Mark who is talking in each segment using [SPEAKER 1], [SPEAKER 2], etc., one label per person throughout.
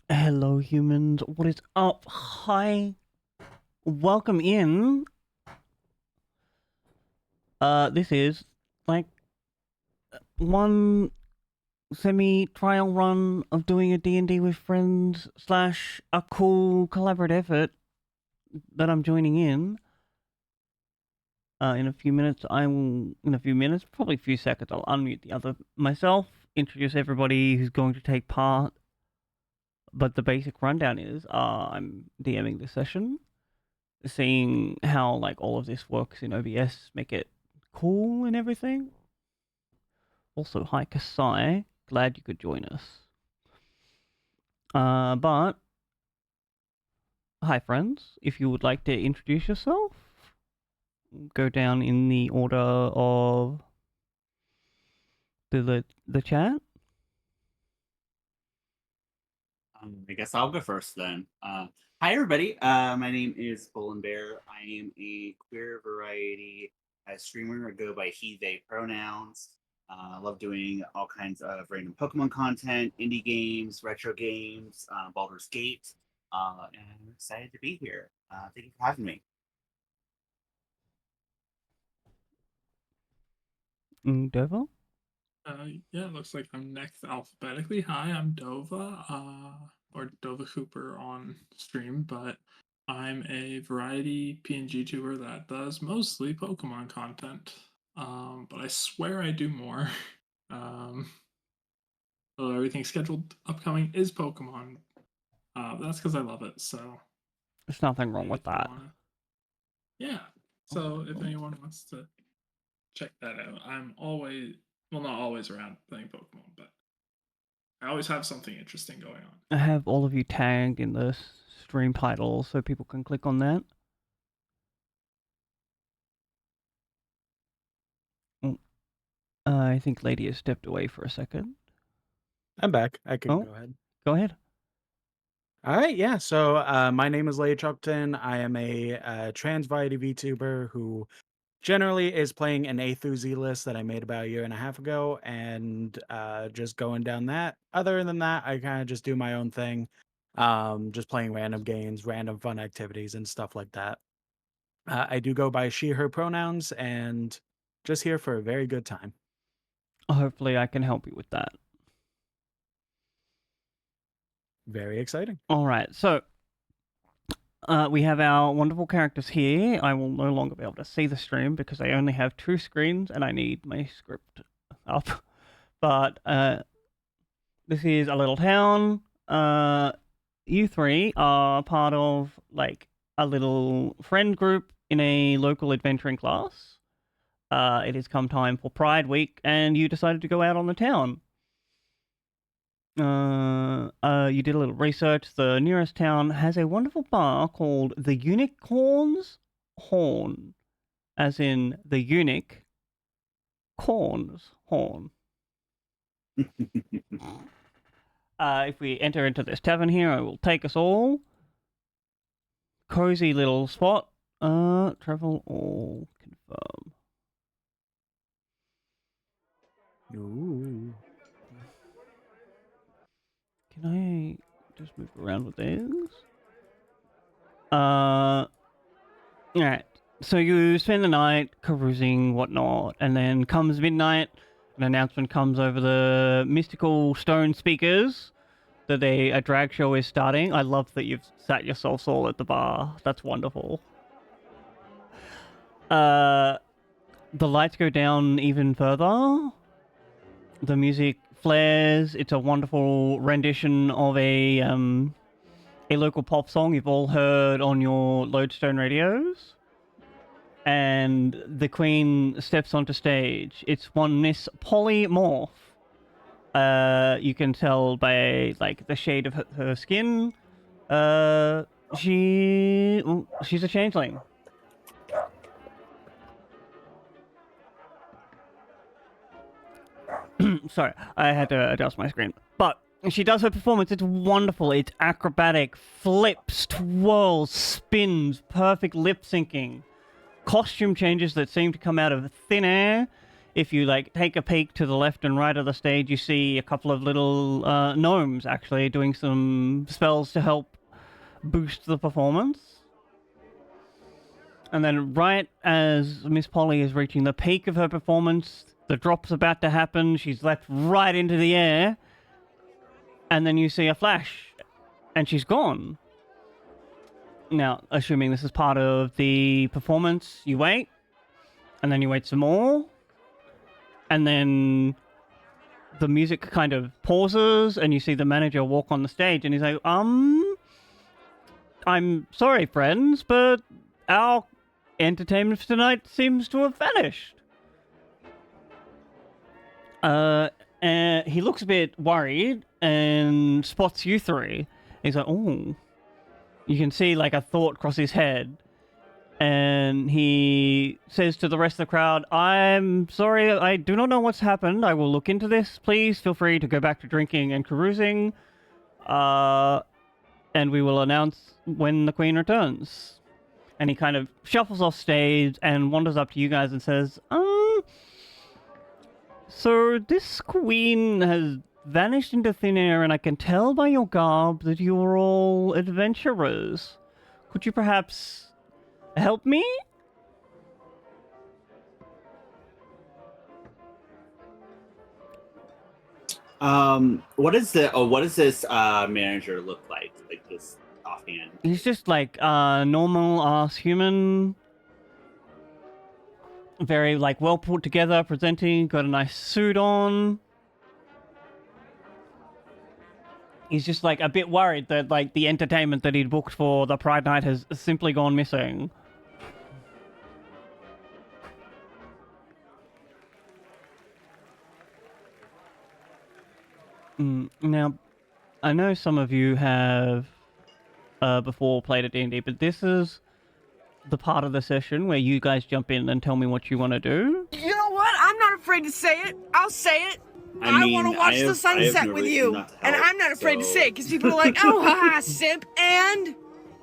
[SPEAKER 1] Hello, humans. What is up? Hi. Welcome in. This is like one semi-trial run of doing a D&D with friends slash a cool collaborative effort that I'm joining in. In a few minutes, probably a few seconds, I'll unmute the other myself, introduce everybody who's going to take part. But the basic rundown is, I'm DMing this session. Seeing how like all of this works in OBS, make it cool and everything. Also, hi Kasai, glad you could join us. But hi friends, if you would like to introduce yourself, go down in the order of the chat.
[SPEAKER 2] I guess I'll go first then. Hi, everybody. My name is Bolin Bear. I am a queer variety streamer. I go by he, they pronouns. I love doing all kinds of random Pokemon content, indie games, retro games, Baldur's Gate. And I'm excited to be here. Thank you for having me.
[SPEAKER 1] Devo?
[SPEAKER 3] Yeah, it looks like I'm next alphabetically. Hi, I'm Dova, or Dova Cooper on stream, but I'm a variety PNG tuber that does mostly Pokemon content. But I swear I do more. So everything scheduled upcoming is Pokemon. That's because I love it. So
[SPEAKER 1] There's nothing wrong with
[SPEAKER 3] if you
[SPEAKER 1] that.
[SPEAKER 3] yeah. So if anyone wants to check that out, I'm always not always around playing Pokemon, but I always have something interesting going on.
[SPEAKER 1] I have all of you tagged in the stream title so people can click on that. I think Lady has stepped away for a second.
[SPEAKER 4] I'm back. I can go ahead.
[SPEAKER 1] Go ahead.
[SPEAKER 4] All right, yeah. So my name is Leigh Chuckton. I am a trans variety VTuber who generally is playing an A through Z list that I made about a year and a half ago, and just going down that. Other than that, I kind of just do my own thing, just playing random games, random fun activities, and stuff like that. I do go by she, her pronouns, and just here for a very good time.
[SPEAKER 1] Hopefully, I can help you with that.
[SPEAKER 4] Very exciting.
[SPEAKER 1] All right, so we have our wonderful characters here. I will no longer be able to see the stream because I only have 2 screens and I need my script up. But this is a little town. You 3 are part of like a little friend group in a local adventuring class. It has come time for Pride Week, and you decided to go out on the town. You did a little research. The nearest town has a wonderful bar called the Unicorn's Horn, as in the eunuch corn's horn. If we enter into this tavern here, it will take us all. Cozy little spot. Travel all confirm.
[SPEAKER 4] Ooh.
[SPEAKER 1] Can I just move around with these? Alright. So you spend the night carousing, whatnot, and then comes midnight, an announcement comes over the mystical stone speakers that a drag show is starting. I love that you've sat yourselves all at the bar. That's wonderful. The lights go down even further. The music flares. It's a wonderful rendition of a local pop song you've all heard on your Lodestone radios. And the queen steps onto stage. It's one Miss Polymorph. You can tell by like the shade of her skin. She's a changeling. Sorry, I had to adjust my screen. But she does her performance. It's wonderful. It's acrobatic, flips, twirls, spins, perfect lip syncing. Costume changes that seem to come out of thin air. if you like take a peek to the left and right of the stage, you see a couple of little gnomes actually doing some spells to help boost the performance. And then right as Miss Polly is reaching the peak of her performance, the drop's about to happen, she's leapt right into the air, and then you see a flash, and she's gone. Now, assuming this is part of the performance, you wait, and then you wait some more, and then the music kind of pauses, and you see the manager walk on the stage, and he's like, I'm sorry, friends, but our entertainment for tonight seems to have vanished. And he looks a bit worried and spots you three. He's like, oh. You can see like a thought cross his head. And he says to the rest of the crowd, I'm sorry, I do not know what's happened. I will look into this. Please feel free to go back to drinking and carousing. And we will announce when the Queen returns. And he kind of shuffles off stage and wanders up to you guys and says, so this Queen has vanished into thin air, and I can tell by your garb that you are all adventurers. Could you perhaps help me?
[SPEAKER 2] What does this manager look like? Like this offhand?
[SPEAKER 1] He's just like a normal ass human. Very like well put together, presenting, got a nice suit on. He's just like a bit worried that like the entertainment that he'd booked for the Pride Night has simply gone missing. Now, I know some of you have before played at D&D, but this is the part of the session where you guys jump in and tell me what you want to do.
[SPEAKER 5] You know what? I'm not afraid to say it. I'll say it. I want to watch the sunset with you. And I'm not afraid to say it because people are like, oh, haha, simp. And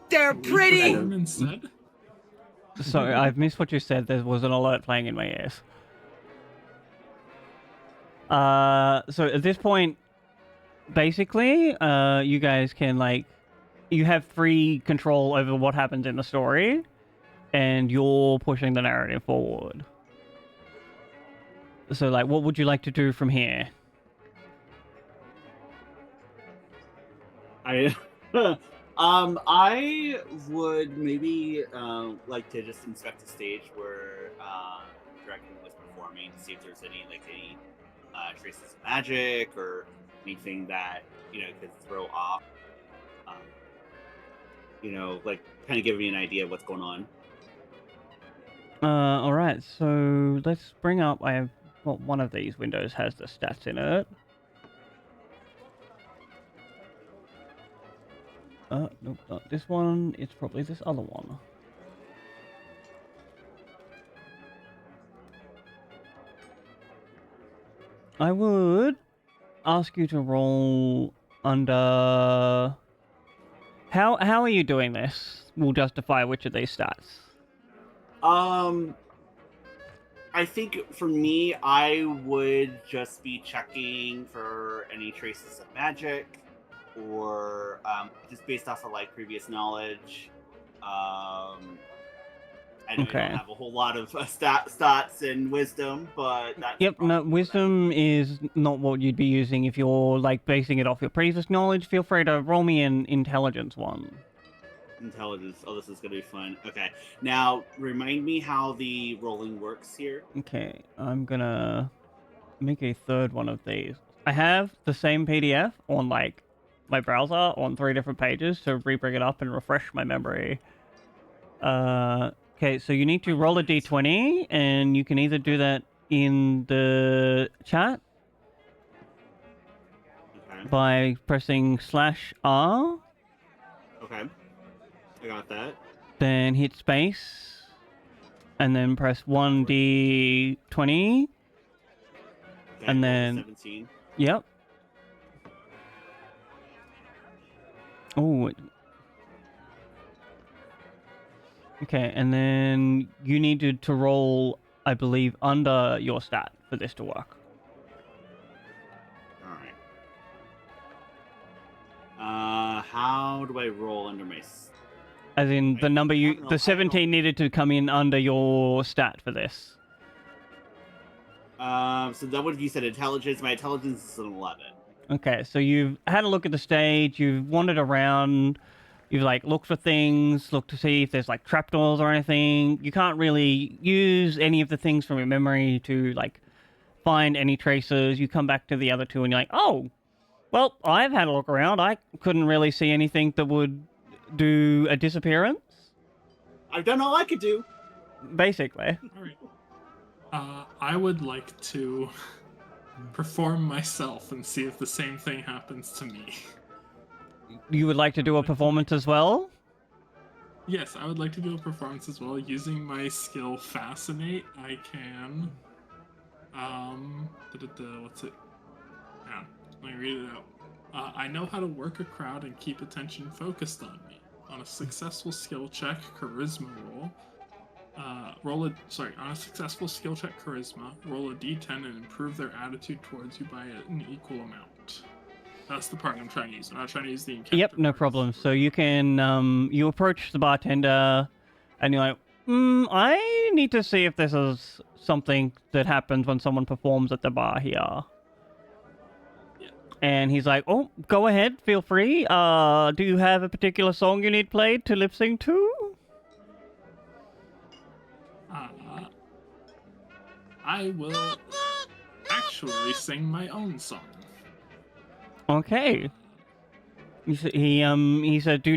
[SPEAKER 5] they're pretty.
[SPEAKER 1] Sorry, I've missed what you said. There was an alert playing in my ears. So at this point, basically, you guys can, like, you have free control over what happens in the story, and you're pushing the narrative forward. So, like, what would you like to do from here?
[SPEAKER 2] I would maybe like to just inspect the stage where Dragon was performing to see if there's any traces of magic or anything that could throw off. Like kind of give me an idea of what's going on.
[SPEAKER 1] All right. So let's bring up. Well, one of these windows has the stats in it. Nope, not this one. It's probably this other one. I would ask you to roll under... How are you doing this? We'll justify which of these stats.
[SPEAKER 2] I think for me, I would just be checking for any traces of magic, or just based off of like previous knowledge. I know you don't have a whole lot of stats and wisdom, but that's
[SPEAKER 1] no, wisdom is not what you'd be using if you're like basing it off your previous knowledge. Feel free to roll me an intelligence one.
[SPEAKER 2] Intelligence. Oh, this is gonna be fun. Okay, now remind me how the rolling works here.
[SPEAKER 1] Okay, I'm gonna make a third one of these. I have the same PDF on like my browser on 3 different pages to re-bring it up and refresh my memory. Okay, so you need to roll a d20, and you can either do that in the chat by pressing /R.
[SPEAKER 2] Okay, I got that.
[SPEAKER 1] Then hit space, and then press 1d20,
[SPEAKER 2] Okay,
[SPEAKER 1] and then
[SPEAKER 2] 17.
[SPEAKER 1] Yep. Oh. Okay, and then you needed to roll, I believe, under your stat for this to work.
[SPEAKER 2] All right. How do I roll under my?
[SPEAKER 1] As in the number the 17 needed to come in under your stat for this.
[SPEAKER 2] So that would you said intelligence. My intelligence is an 11.
[SPEAKER 1] Okay, so you've had a look at the stage, you've wandered around, you've like looked for things, looked to see if there's like trapdoors or anything. You can't really use any of the things from your memory to like find any traces. You come back to the other two and you're like, oh, well, I've had a look around. I couldn't really see anything that would do a disappearance.
[SPEAKER 2] I've done all I could do.
[SPEAKER 1] Basically.
[SPEAKER 3] All right. I would like to perform myself and see if the same thing happens to me.
[SPEAKER 1] You would like to do a performance as well?
[SPEAKER 3] Yes, I would like to do a performance as well. Using my skill Fascinate, I can... what's it? Yeah, let me read it out. I know how to work a crowd and keep attention focused on me. On a successful skill check, charisma roll, on a successful skill check charisma, roll a d10 and improve their attitude towards you by an equal amount. That's the part I'm trying to use. I'm not trying to use the encounter.
[SPEAKER 1] Yep, no problem. So you can, you approach the bartender and you're like, I need to see if this is something that happens when someone performs at the bar here.
[SPEAKER 3] Yeah.
[SPEAKER 1] And he's like, oh, go ahead, feel free. Do you have a particular song you need played to lip sync to?
[SPEAKER 3] I will actually sing my own song.
[SPEAKER 1] Okay. He said,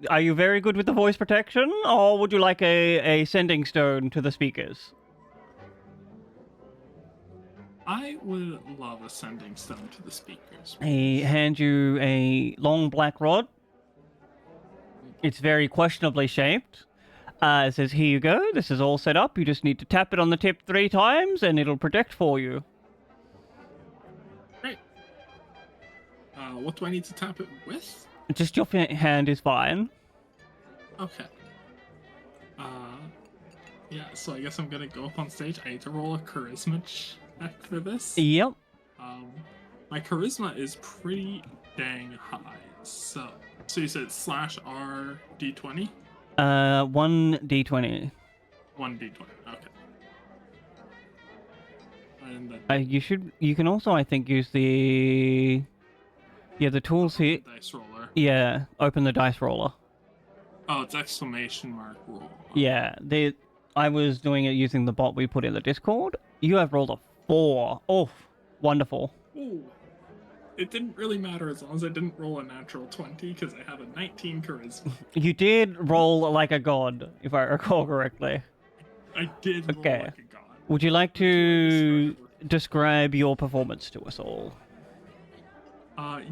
[SPEAKER 1] are you very good with the voice protection, or would you like a sending stone to the speakers?
[SPEAKER 3] I would love a sending stone to the speakers.
[SPEAKER 1] He hands you a long black rod. It's very questionably shaped. It says, here you go, this is all set up. You just need to tap it on the tip 3 times, and it'll protect for you.
[SPEAKER 3] Great. What do I need to tap it with?
[SPEAKER 1] Just your hand is fine.
[SPEAKER 3] Okay. Yeah, so I guess I'm gonna go up on stage. I need to roll a charisma check for this.
[SPEAKER 1] Yep.
[SPEAKER 3] My charisma is pretty dang high. So you said /R d20?
[SPEAKER 1] 1d20.
[SPEAKER 3] 1d20. Okay. And then
[SPEAKER 1] You can also, I think, use the tools here.
[SPEAKER 3] dice roller.
[SPEAKER 1] Yeah, open the dice roller.
[SPEAKER 3] Oh, it's exclamation mark roll.
[SPEAKER 1] Yeah, I was doing it using the bot we put in the Discord. You have rolled a 4. Oh, wonderful.
[SPEAKER 3] Ooh. It didn't really matter as long as I didn't roll a natural 20 because I have a 19 charisma.
[SPEAKER 1] You did roll like a god, if I recall correctly.
[SPEAKER 3] I did roll
[SPEAKER 1] Okay.
[SPEAKER 3] like a god.
[SPEAKER 1] Would you like to describe your performance to us all?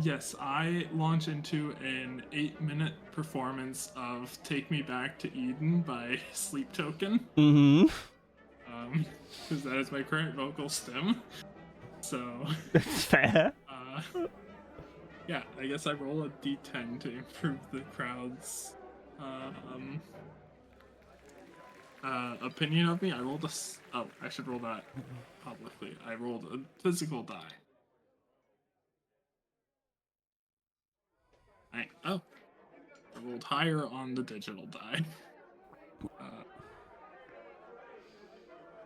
[SPEAKER 3] Yes, I launch into an 8-minute performance of Take Me Back to Eden by Sleep Token.
[SPEAKER 1] Mm-hmm.
[SPEAKER 3] Because that is my current vocal stem. So...
[SPEAKER 1] That's fair.
[SPEAKER 3] Yeah, I guess I roll a d10 to improve the crowd's opinion of me. I rolled I should roll that publicly. I rolled a physical die. I rolled higher on the digital die.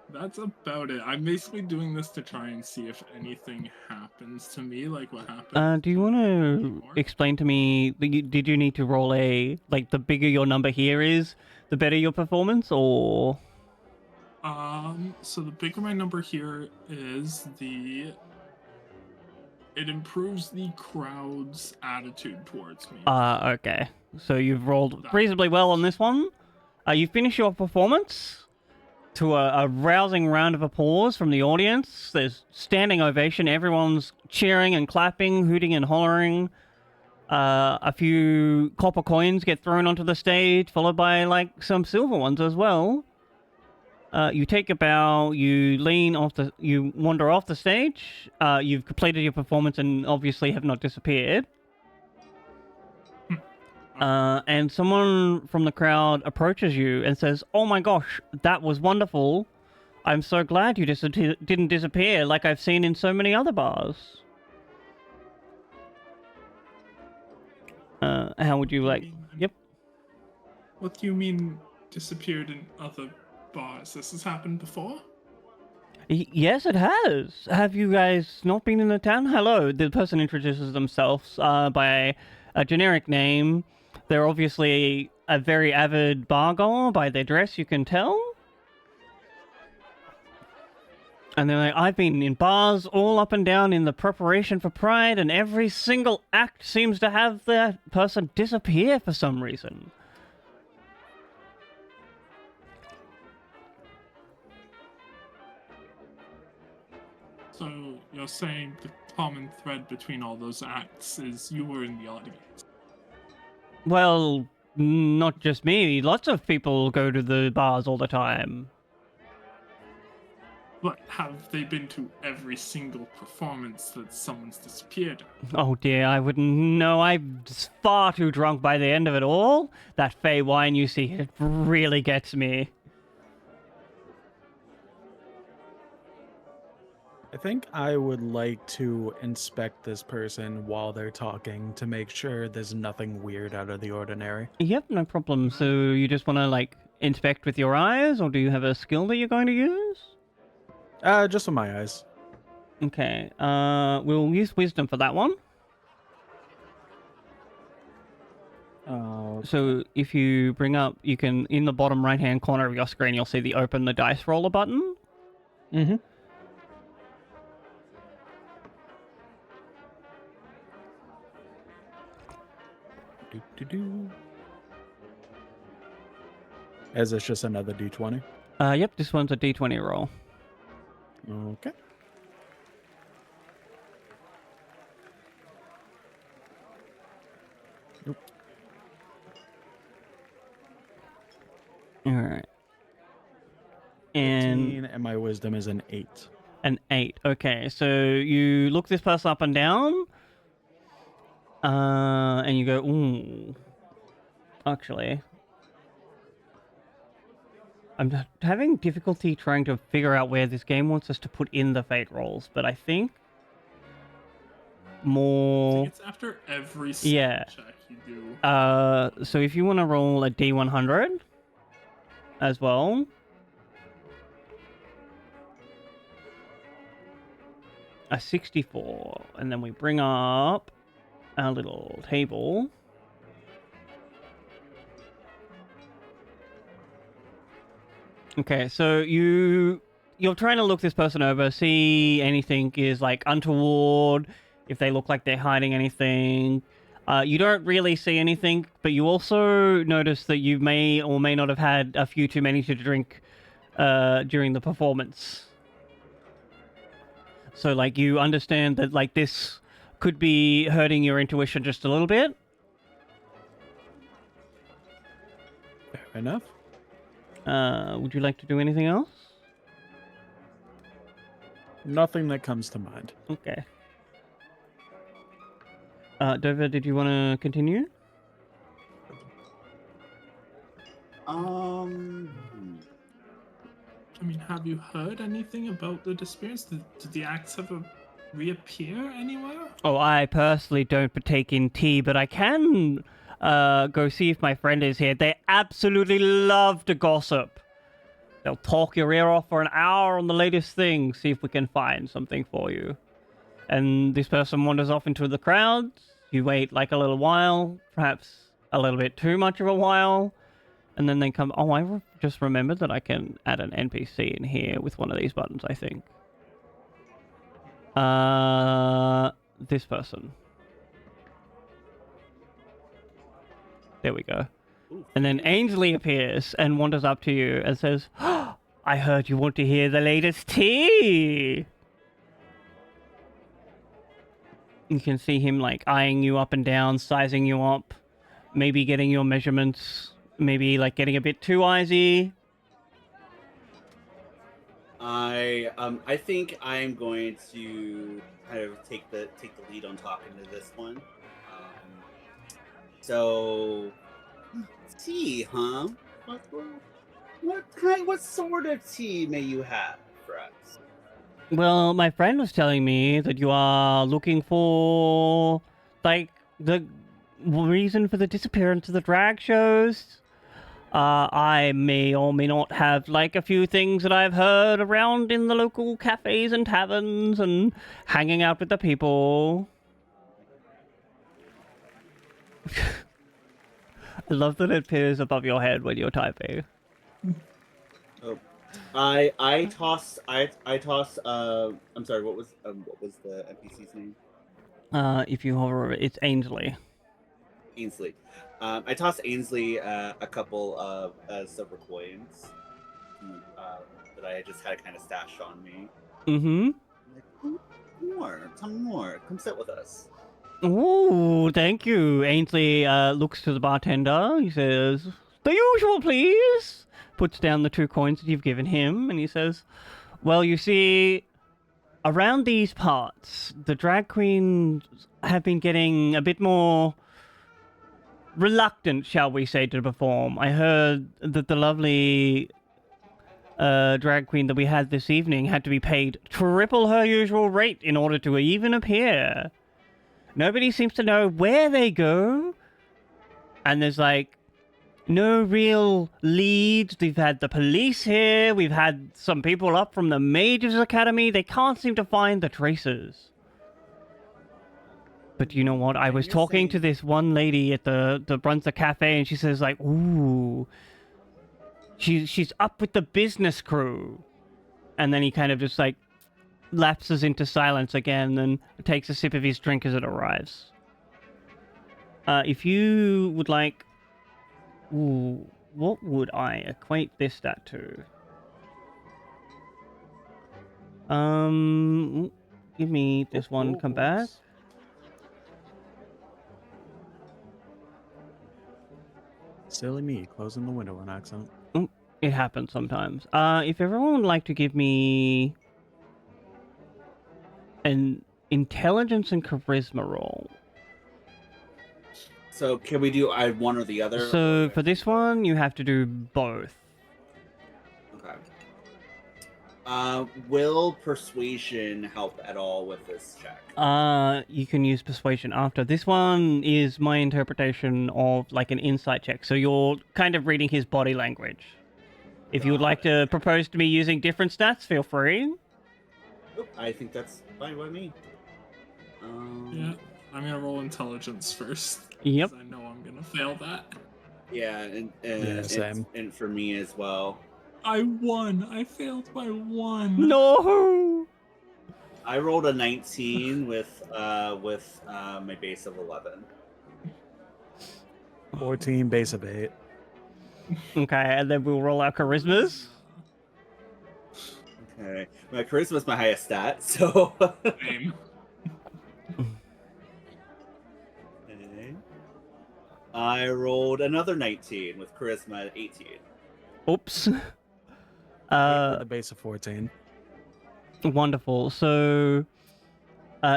[SPEAKER 3] That's about it. I'm basically doing this to try and see if anything happens to me, like what happened.
[SPEAKER 1] Do you want to explain to me, did you need to roll the bigger your number here is, the better your performance, or?
[SPEAKER 3] So the bigger my number here is, it improves the crowd's attitude towards me.
[SPEAKER 1] Okay. So you've rolled reasonably well on this one. You finish your performance to a rousing round of applause from the audience. There's standing ovation. Everyone's cheering and clapping, hooting and hollering. A few copper coins get thrown onto the stage, followed by some silver ones as well. You take a bow, you wander off the stage. You've completed your performance and obviously have not disappeared. And someone from the crowd approaches you and says, "Oh my gosh, that was wonderful. I'm so glad you didn't disappear like I've seen in so many other bars. How would you like? Yep.
[SPEAKER 3] What do you mean disappeared in other bars? This has happened before?
[SPEAKER 1] Yes, it has. Have you guys not been in the town? Hello. The person introduces themselves by a generic name. They're obviously a very avid bar goer by their dress, you can tell. And they're like, I've been in bars all up and down in the preparation for Pride, and every single act seems to have the person disappear for some reason.
[SPEAKER 3] So you're saying the common thread between all those acts is you were in the audience?
[SPEAKER 1] Well, not just me. Lots of people go to the bars all the time.
[SPEAKER 3] But have they been to every single performance that someone's disappeared at?
[SPEAKER 1] Oh dear, I wouldn't know. I'm far too drunk by the end of it all. That Fey wine you see, it really gets me.
[SPEAKER 4] I think I would like to inspect this person while they're talking to make sure there's nothing weird out of the ordinary.
[SPEAKER 1] Yep, no problem. So you just want to, like, inspect with your eyes, or do you have a skill that you're going to use?
[SPEAKER 4] Just with my eyes.
[SPEAKER 1] Okay, we'll use wisdom for that one. So if you bring up, you can, in the bottom right-hand corner of your screen, you'll see the open the dice roller button.
[SPEAKER 4] Mm-hmm. Is this just another d20?
[SPEAKER 1] Yep, this one's a d20 roll.
[SPEAKER 4] Okay. Nope.
[SPEAKER 1] All right. And
[SPEAKER 4] 15, and my wisdom is an 8.
[SPEAKER 1] an 8. Okay, so you look this person up and down, and you go, ooh. Actually, I'm having difficulty trying to figure out where this game wants us to put in the fate rolls, but I think more...
[SPEAKER 3] It's after every
[SPEAKER 1] Yeah.
[SPEAKER 3] check you do.
[SPEAKER 1] So if you want to roll a D100 as well... a 64, and then we bring up our little table. Okay, so you're trying to look this person over, see anything is like untoward, if they look like they're hiding anything. You don't really see anything, but you also notice that you may or may not have had a few too many to drink during the performance. So, like, you understand that, like, this could be hurting your intuition just a little bit.
[SPEAKER 4] Fair enough.
[SPEAKER 1] Would you like to do anything else?
[SPEAKER 4] Nothing that comes to mind.
[SPEAKER 1] Okay. Dover, did you want to continue?
[SPEAKER 3] I mean, have you heard anything about the disappearance? Did the acts ever reappear anywhere?
[SPEAKER 1] Oh, I personally don't partake in tea, but I can go see if my friend is here. They absolutely love to gossip. They'll talk your ear off for an hour on the latest thing, see if we can find something for you. And this person wanders off into the crowds. You wait like a little while, perhaps a little bit too much of a while. And then they come, oh, I just remembered that I can add an NPC in here with one of these buttons, I think. This person. There we go. And then Ainsley appears and wanders up to you and says, oh, I heard you want to hear the latest tea. You can see him like eyeing you up and down, sizing you up, maybe getting your measurements, maybe like getting a bit too eyesy.
[SPEAKER 2] I think I'm going to kind of take the lead on talking to this one. So tea, huh? What sort of tea may you have for us?
[SPEAKER 1] Well, my friend was telling me that you are looking for, like, the reason for the disappearance of the drag shows. I may or may not have, like, a few things that I've heard around in the local cafes and taverns and hanging out with the people. I love that it appears above your head when you're typing.
[SPEAKER 2] Oh, I toss. I'm sorry. What was the NPC's name?
[SPEAKER 1] If you hover, it's Ainsley.
[SPEAKER 2] Ainsley. I toss Ainsley a couple of silver coins that I just had kind of stashed on me.
[SPEAKER 1] Mm-hmm.
[SPEAKER 2] Like, tell me more. Come sit with us.
[SPEAKER 1] Ooh, thank you. Ainsley looks to the bartender. He says, "The usual, please." Puts down the 2 coins that you've given him, and he says, "Well, you see, around these parts, the drag queens have been getting a bit more reluctant, shall we say, to perform. I heard that the lovely drag queen that we had this evening had to be paid triple her usual rate in order to even appear. Nobody seems to know where they go, and there's, like, no real leads. We've had the police here, we've had some people up from the Mages Academy. They can't seem to find the traces. But you know what? I was talking to this one lady at the Brunswick Cafe, and she says, like, ooh, she's up with the business crew. And then he kind of just, like, lapses into silence again and takes a sip of his drink as it arrives. If you would like... Ooh, what would I equate this stat to? Give me this one, come back.
[SPEAKER 4] Silly me, closing the window on accident.
[SPEAKER 1] It happens sometimes. If everyone would like to give me an intelligence and charisma roll.
[SPEAKER 2] So can we do one or the other?
[SPEAKER 1] So for this one, you have to do both.
[SPEAKER 2] Okay. Will persuasion help at all with this check?
[SPEAKER 1] You can use persuasion after. This one is my interpretation of, like, an insight check. So you're kind of reading his body language. If you would like to propose to me using different stats, feel free.
[SPEAKER 2] I think that's fine by me.
[SPEAKER 3] Yeah, I'm gonna roll intelligence first.
[SPEAKER 1] Yep.
[SPEAKER 3] I know I'm gonna fail that.
[SPEAKER 2] Yeah,
[SPEAKER 4] Same.
[SPEAKER 2] and for me as well.
[SPEAKER 3] I won. I failed by 1.
[SPEAKER 1] No!
[SPEAKER 2] I rolled a 19 with my base of 11.
[SPEAKER 4] 14, base of 8.
[SPEAKER 1] Okay, and then we'll roll our charismas.
[SPEAKER 2] Okay, my charisma is my highest stat, so.
[SPEAKER 3] Same.
[SPEAKER 2] Okay. I rolled another 19 with charisma at 18.
[SPEAKER 1] Oops.
[SPEAKER 4] With the base of 14.
[SPEAKER 1] Wonderful. So,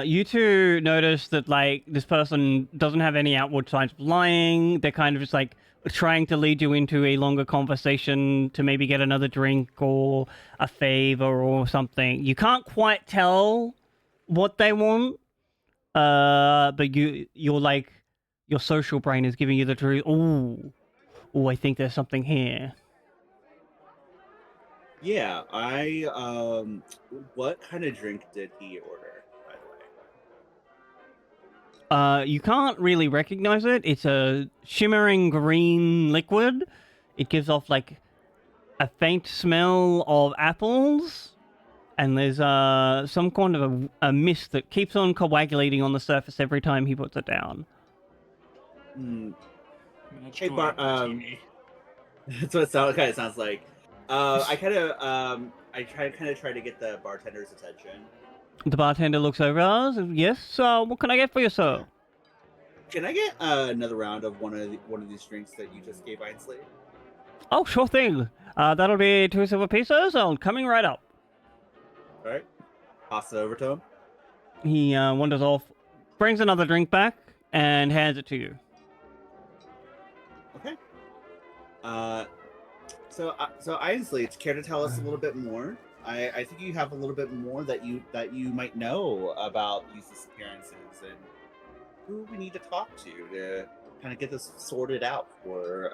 [SPEAKER 1] you two notice that, like, this person doesn't have any outward signs of lying. They're kind of just, like, trying to lead you into a longer conversation to maybe get another drink or a favor or something. You can't quite tell what they want, but you're like, your social brain is giving you the truth. Ooh, I think there's something here.
[SPEAKER 2] Yeah, what kind of drink did he order, by the way?
[SPEAKER 1] You can't really recognize it. It's a shimmering green liquid. It gives off, like, a faint smell of apples, and there's some kind of a mist that keeps on coagulating on the surface every time he puts it down.
[SPEAKER 2] Hey, Bart. That's what it kind of sounds like. I kind of try to get the bartender's attention.
[SPEAKER 1] The bartender looks over us. Yes, what can I get for you, sir?
[SPEAKER 2] Can I get another round of one of these drinks that you just gave Ainsley?
[SPEAKER 1] Oh, sure thing. That'll be 2 silver pieces. I'm coming right up.
[SPEAKER 2] All right, pass it over to him.
[SPEAKER 1] He wanders off, brings another drink back, and hands it to you.
[SPEAKER 2] Okay. So honestly, care to tell us a little bit more? I think you have a little bit more that you might know about these disappearances and who we need to talk to kind of get this sorted out for.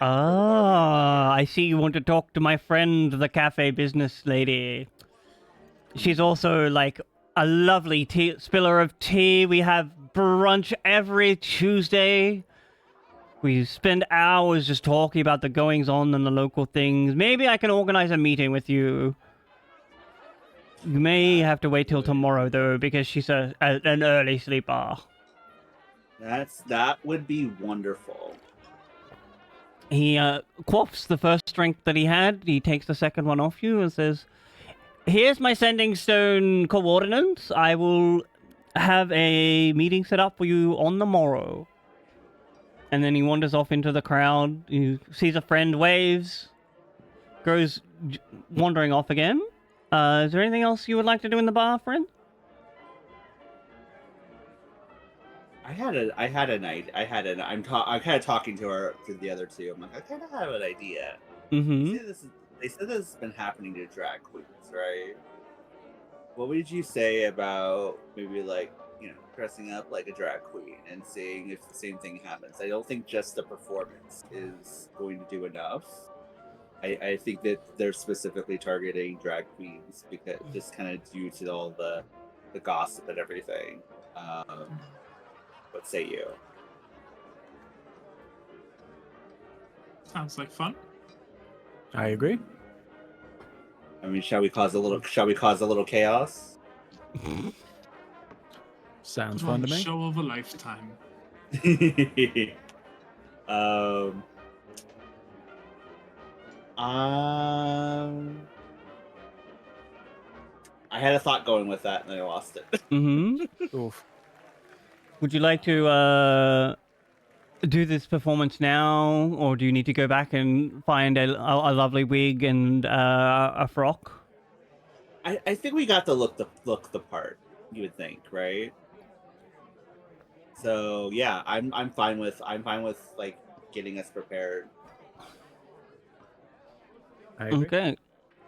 [SPEAKER 1] Ah, I see you want to talk to my friend, the cafe business lady. She's also like a lovely spiller of tea. We have brunch every Tuesday. We spend hours just talking about the goings on and the local things. Maybe I can organize a meeting with you. You may have to wait till tomorrow though, because she's an early sleeper.
[SPEAKER 2] That would be wonderful.
[SPEAKER 1] He quaffs the first drink that he had. He takes the second one off you and says, "Here's my sending stone coordinates. I will have a meeting set up for you on the morrow." And then he wanders off into the crowd. He sees a friend, waves, goes wandering off again. Is there anything else you would like to do in the bar, friend?
[SPEAKER 2] I'm kind of talking to the other two. I'm like, I kind of have an idea.
[SPEAKER 1] Mm-hmm.
[SPEAKER 2] They said this has been happening to drag queens, right? What would you say about maybe like, dressing up like a drag queen and seeing if the same thing happens? I don't think just the performance is going to do enough. I think that they're specifically targeting drag queens because just kind of due to all the gossip and everything. What say you?
[SPEAKER 3] Sounds like fun.
[SPEAKER 4] I agree.
[SPEAKER 2] I mean, shall we cause a little chaos?
[SPEAKER 4] Sounds
[SPEAKER 3] Come on,
[SPEAKER 4] fun to me.
[SPEAKER 3] Show of a lifetime.
[SPEAKER 2] I had a thought going with that, and I lost it.
[SPEAKER 1] Mm-hmm.
[SPEAKER 4] Oof.
[SPEAKER 1] Would you like to do this performance now, or do you need to go back and find a lovely wig and a frock?
[SPEAKER 2] I think we got to look the part. You would think, right? So yeah, I'm fine with like getting us prepared.
[SPEAKER 4] I agree.
[SPEAKER 1] Okay.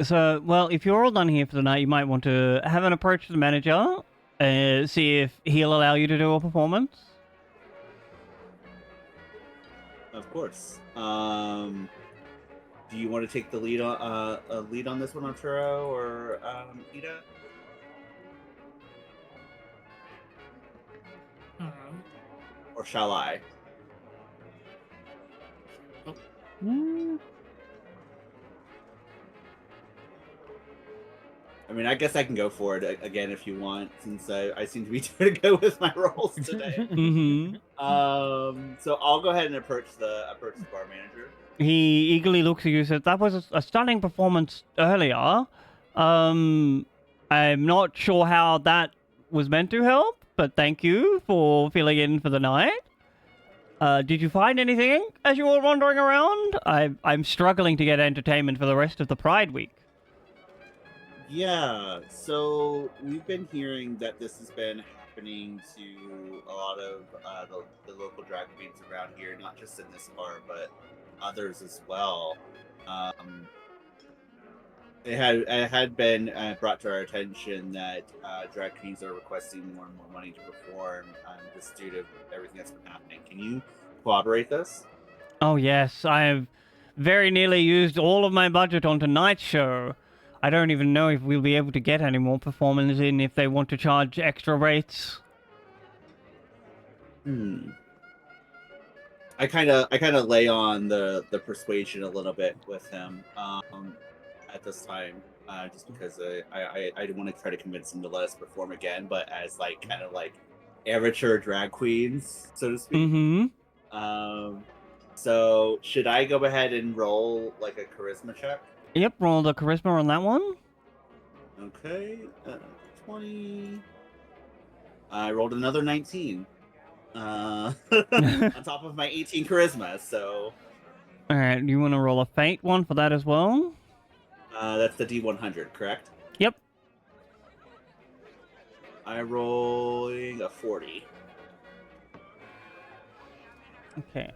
[SPEAKER 1] So, well, if you're all done here for the night, you might want to have an approach to the manager, see if he'll allow you to do a performance.
[SPEAKER 2] Of course. Do you want to take the lead on this one, Arturo or Ida? Or shall I? I mean, I guess I can go for it again if you want, since I seem to be trying to go with my roles today.
[SPEAKER 1] Mm-hmm.
[SPEAKER 2] So I'll go ahead and approach the bar manager.
[SPEAKER 1] He eagerly looks at you and says, "That was a stunning performance earlier. I'm not sure how that was meant to help, but thank you for filling in for the night. Did you find anything as you were wandering around? I'm struggling to get entertainment for the rest of the Pride Week."
[SPEAKER 2] Yeah, so we've been hearing that this has been happening to a lot of the local drag queens around here, not just in this bar, but others as well. It had been brought to our attention that drag queens are requesting more and more money to perform, just due to everything that's been happening. Can you corroborate this?
[SPEAKER 1] Oh yes, I have very nearly used all of my budget on tonight's show. I don't even know if we'll be able to get any more performers in if they want to charge extra rates.
[SPEAKER 2] I kind of lay on the persuasion a little bit with him at this time, just because I want to try to convince him to let us perform again, but as like kind of like amateur drag queens, so to speak.
[SPEAKER 1] Mm-hmm.
[SPEAKER 2] So should I go ahead and roll like a charisma check?
[SPEAKER 1] Yep, roll the charisma on that one.
[SPEAKER 2] Okay, 20. I rolled another 19. On top of my 18 charisma, so...
[SPEAKER 1] Alright, do you want to roll a fate one for that as well?
[SPEAKER 2] That's the D100, correct?
[SPEAKER 1] Yep.
[SPEAKER 2] I'm rolling a 40.
[SPEAKER 1] Okay,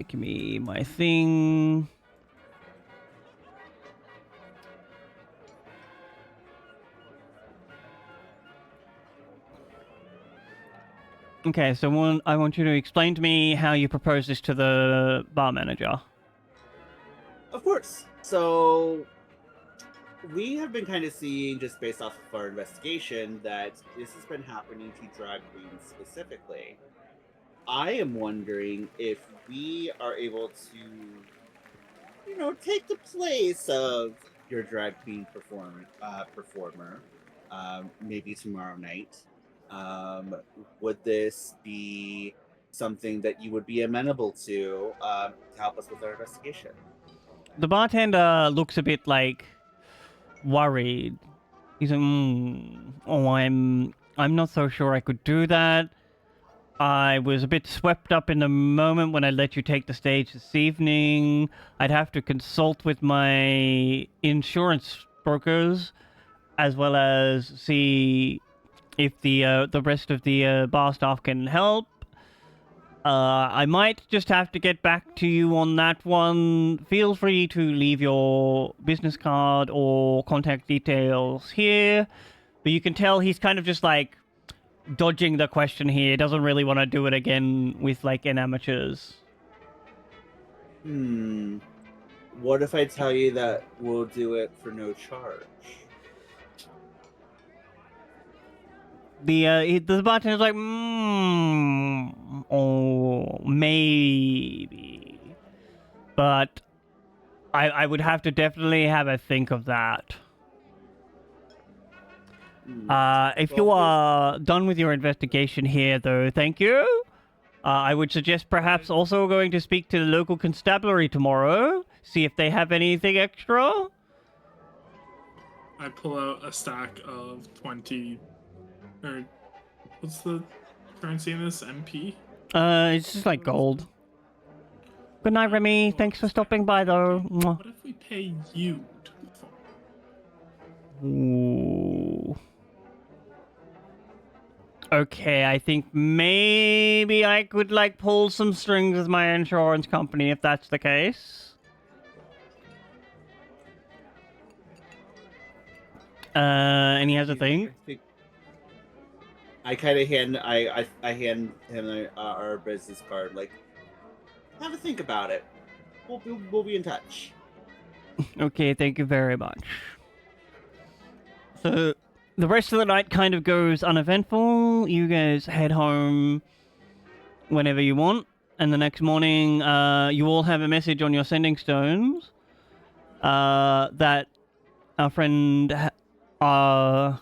[SPEAKER 1] give me my thing. Okay, so I want you to explain to me how you propose this to the bar manager.
[SPEAKER 2] Of course. So we have been kind of seeing, just based off of our investigation, that this has been happening to drag queens specifically. I am wondering if we are able to, take the place of your drag queen performer, maybe tomorrow night. Would this be something that you would be amenable to help us with our investigation?
[SPEAKER 1] The bartender looks a bit like worried. He's like, I'm not so sure I could do that. I was a bit swept up in the moment when I let you take the stage this evening. I'd have to consult with my insurance brokers, as well as see if the rest of the bar staff can help. I might just have to get back to you on that one. Feel free to leave your business card or contact details here. But you can tell he's kind of just like dodging the question here. Doesn't really want to do it again with like an amateurs.
[SPEAKER 2] What if I tell you that we'll do it for no charge?
[SPEAKER 1] The bartender's like, oh, maybe. But I would have to definitely have a think of that. If you are done with your investigation here, though, thank you. I would suggest perhaps also going to speak to the local constabulary tomorrow, see if they have anything extra.
[SPEAKER 3] I pull out a stack of 20, or what's the currency in this? MP?
[SPEAKER 1] It's just like gold. Good night, Remy. Thanks for stopping by, though. Mwah.
[SPEAKER 3] What if we pay you to perform?
[SPEAKER 1] Ooh. Okay, I think maybe I could, like, pull some strings with my insurance company if that's the case. And he has a thing.
[SPEAKER 2] I kind of hand I hand him our business card. Like, have a think about it. We'll be in touch.
[SPEAKER 1] Okay, thank you very much. So the rest of the night kind of goes uneventful. You guys head home whenever you want, and the next morning, you all have a message on your sending stones that our friend Arturo.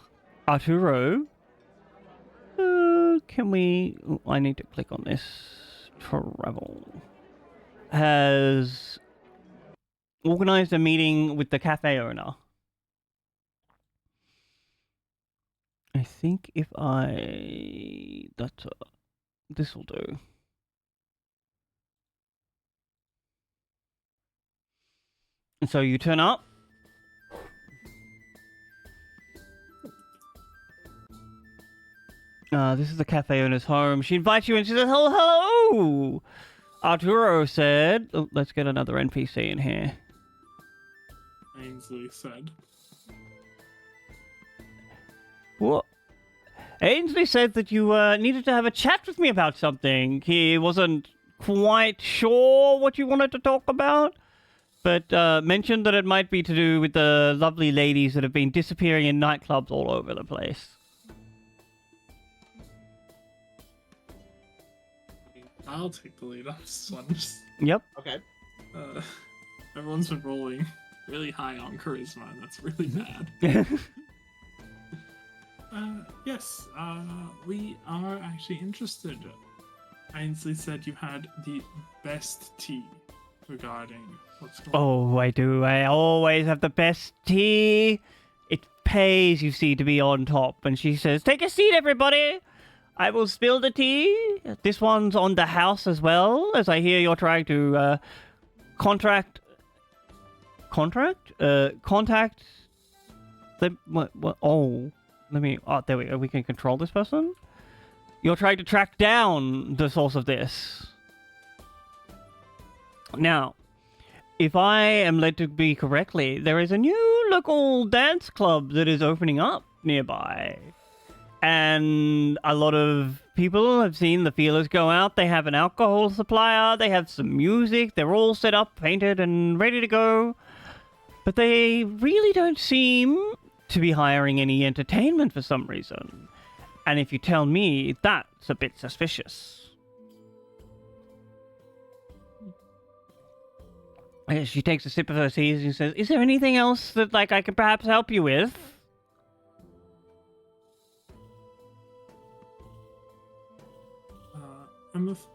[SPEAKER 1] Can we? I need to click on this. Travel has organized a meeting with the cafe owner. I think if this will do. And so you turn up. This is the cafe owner's home. She invites you and she says, hello! Arturo said... Oh, let's get another NPC in here.
[SPEAKER 3] Ainsley said.
[SPEAKER 1] What? Ainsley said that you needed to have a chat with me about something. He wasn't quite sure what you wanted to talk about, but mentioned that it might be to do with the lovely ladies that have been disappearing in nightclubs all over the place.
[SPEAKER 3] I'll take the lead on this one.
[SPEAKER 1] Yep.
[SPEAKER 2] Okay.
[SPEAKER 3] Everyone's been rolling really high on charisma, and that's really bad. Yes, we are actually interested. Ainsley said you had the best tea regarding what's going on.
[SPEAKER 1] Oh, I do. I always have the best tea. It pays, you see, to be on top. And she says, take a seat, everybody. I will spill the tea. This one's on the house as well, as I hear you're trying to contact them. What? Oh, let me. Oh, there we go. We can control this person. You're trying to track down the source of this. Now, if I am led to be correctly, there is a new local dance club that is opening up nearby. And a lot of people have seen the feelers go out. They have an alcohol supplier, they have some music, they're all set up, painted, and ready to go. But they really don't seem to be hiring any entertainment for some reason. And if you tell me, that's a bit suspicious. She takes a sip of her tea and says, "Is there anything else that, like, I could perhaps help you with?"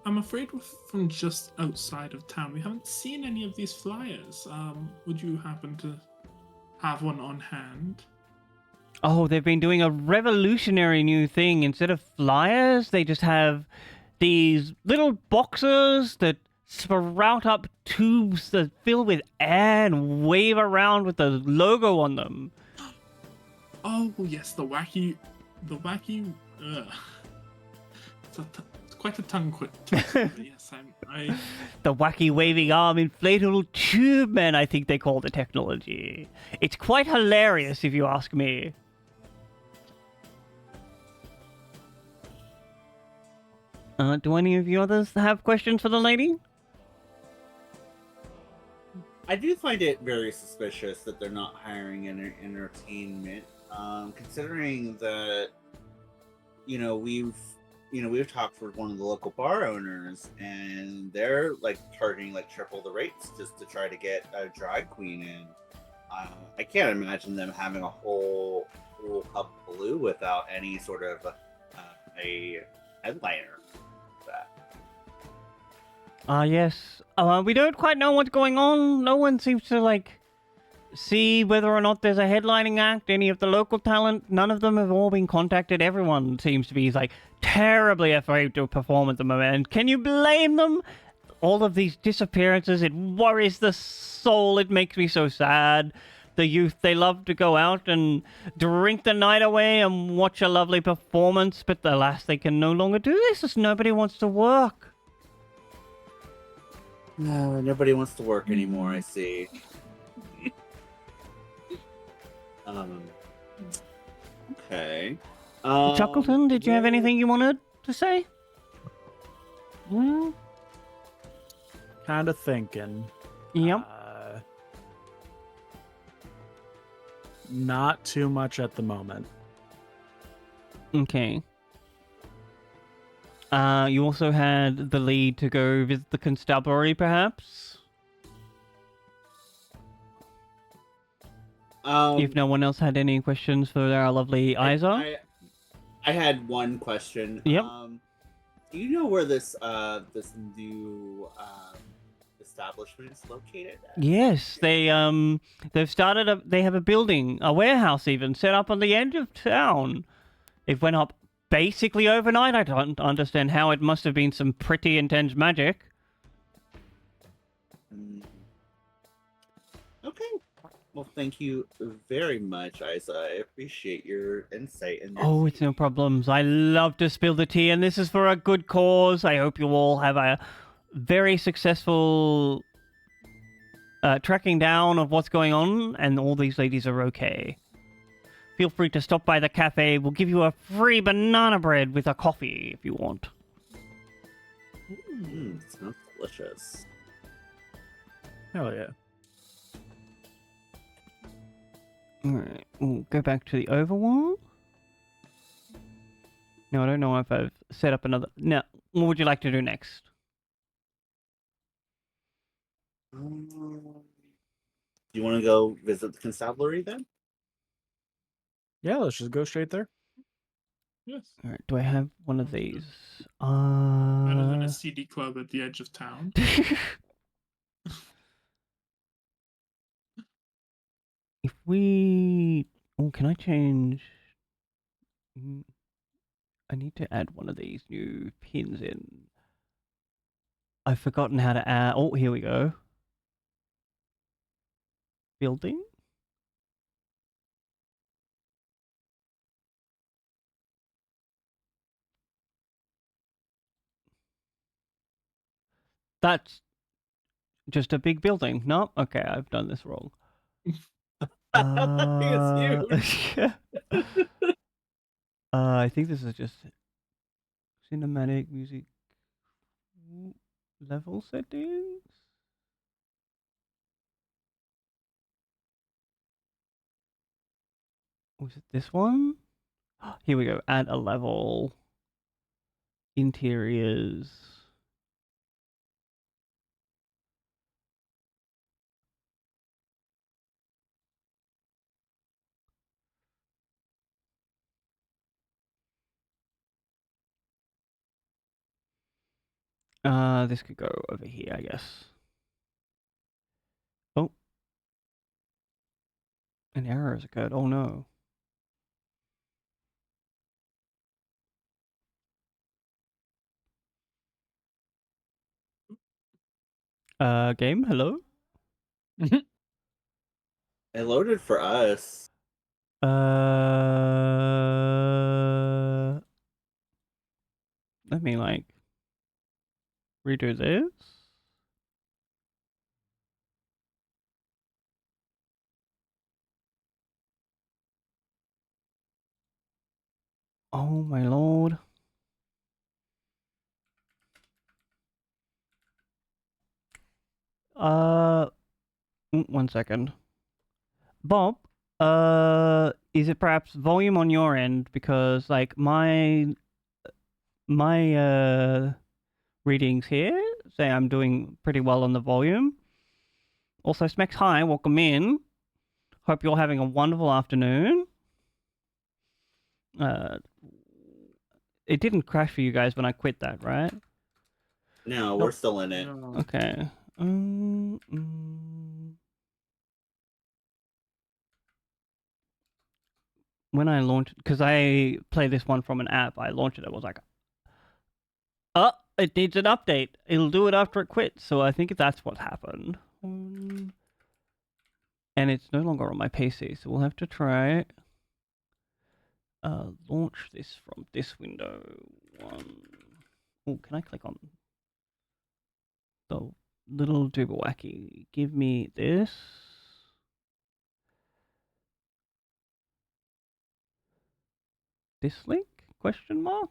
[SPEAKER 3] I'm afraid we're from just outside of town. We haven't seen any of these flyers. Would you happen to have one on hand?
[SPEAKER 1] Oh, they've been doing a revolutionary new thing. Instead of flyers, they just have these little boxes that sprout up tubes that fill with air and wave around with the logo on them.
[SPEAKER 3] Oh yes, the wacky. Ugh. It's quite a tongue twister. Yes, I.
[SPEAKER 1] The wacky waving arm inflatable tube man, I think they call the technology. It's quite hilarious if you ask me. Do any of you others have questions for the lady?
[SPEAKER 2] I do find it very suspicious that they're not hiring entertainment, considering that we've talked with one of the local bar owners, and they're like charging like triple the rates just to try to get a drag queen in. I can't imagine them having a whole hullabaloo without any sort of a headliner.
[SPEAKER 1] Yes. We don't quite know what's going on. No one seems to, like, see whether or not there's a headlining act. Any of the local talent, none of them have all been contacted. Everyone seems to be, like, terribly afraid to perform at the moment. And can you blame them? All of these disappearances, it worries the soul. It makes me so sad. The youth, they love to go out and drink the night away and watch a lovely performance, but alas, they can no longer do this as nobody wants to work.
[SPEAKER 2] No, nobody wants to work anymore, I see. Okay.
[SPEAKER 1] Chuckleton, did you have anything you wanted to say?
[SPEAKER 4] Kind of thinking.
[SPEAKER 1] Yep.
[SPEAKER 4] Not too much at the moment.
[SPEAKER 1] Okay. You also had the lead to go visit the constabulary, perhaps? If no one else had any questions for our lovely Isa?
[SPEAKER 2] I had one question.
[SPEAKER 1] Yep.
[SPEAKER 2] Do you know where this new establishment is located at?
[SPEAKER 1] Yes, they've started they have a building, a warehouse even, set up on the edge of town. It went up basically overnight. I don't understand how. It must have been some pretty intense magic.
[SPEAKER 2] Okay. Well, thank you very much, Isa. I appreciate your insight.
[SPEAKER 1] Oh, it's no problems. I love to spill the tea, and this is for a good cause. I hope you all have a very successful tracking down of what's going on, and all these ladies are okay. Feel free to stop by the cafe. We'll give you a free banana bread with a coffee if you want.
[SPEAKER 2] Sounds delicious.
[SPEAKER 4] Hell yeah.
[SPEAKER 1] Alright, we'll go back to the overworld. No, I don't know if I've set up another... No, what would you like to do next?
[SPEAKER 2] You want to go visit the constabulary then?
[SPEAKER 4] Yeah, let's just go straight there.
[SPEAKER 3] Yes.
[SPEAKER 1] Alright, do I have one of these?
[SPEAKER 3] Better than a CD club at the edge of town.
[SPEAKER 1] If we... Oh, can I change... I need to add one of these new pins in. I've forgotten how to add... Oh, here we go. Building? That's just a big building. No? Okay, I've done this wrong.
[SPEAKER 2] It's huge.
[SPEAKER 1] I think this is just cinematic music level settings. Was it this one? Here we go. Add a level. Interiors. This could go over here, I guess. Oh. An error has occurred. Oh no. Game, hello?
[SPEAKER 2] It loaded for us.
[SPEAKER 1] Let me like redo this. Oh my lord. 1 second. Bob, is it perhaps volume on your end? Because like my readings here say I'm doing pretty well on the volume. Also, Smex, hi, welcome in. Hope you're having a wonderful afternoon. It didn't crash for you guys when I quit that, right?
[SPEAKER 2] No, we're still in it.
[SPEAKER 3] No.
[SPEAKER 1] Okay. When I launched, because I play this one from an app, I launched it. I was like, oh, it needs an update. It'll do it after it quits. So I think that's what happened. And it's no longer on my PC, so we'll have to try launch this from this window. Oh, can I click on the little Dubawacky? Give me this. This link? Question mark?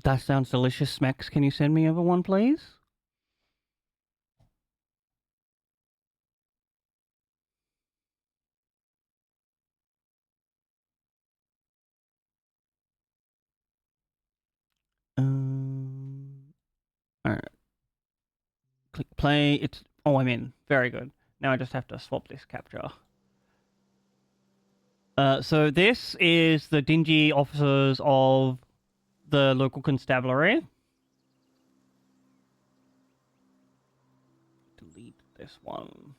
[SPEAKER 1] That sounds delicious, Smex. Can you send me over one, please? Alright. Click play. It's oh, I'm in. Very good. Now I just have to swap this capture. So this is the dingy officers of the local constabulary. Delete this one.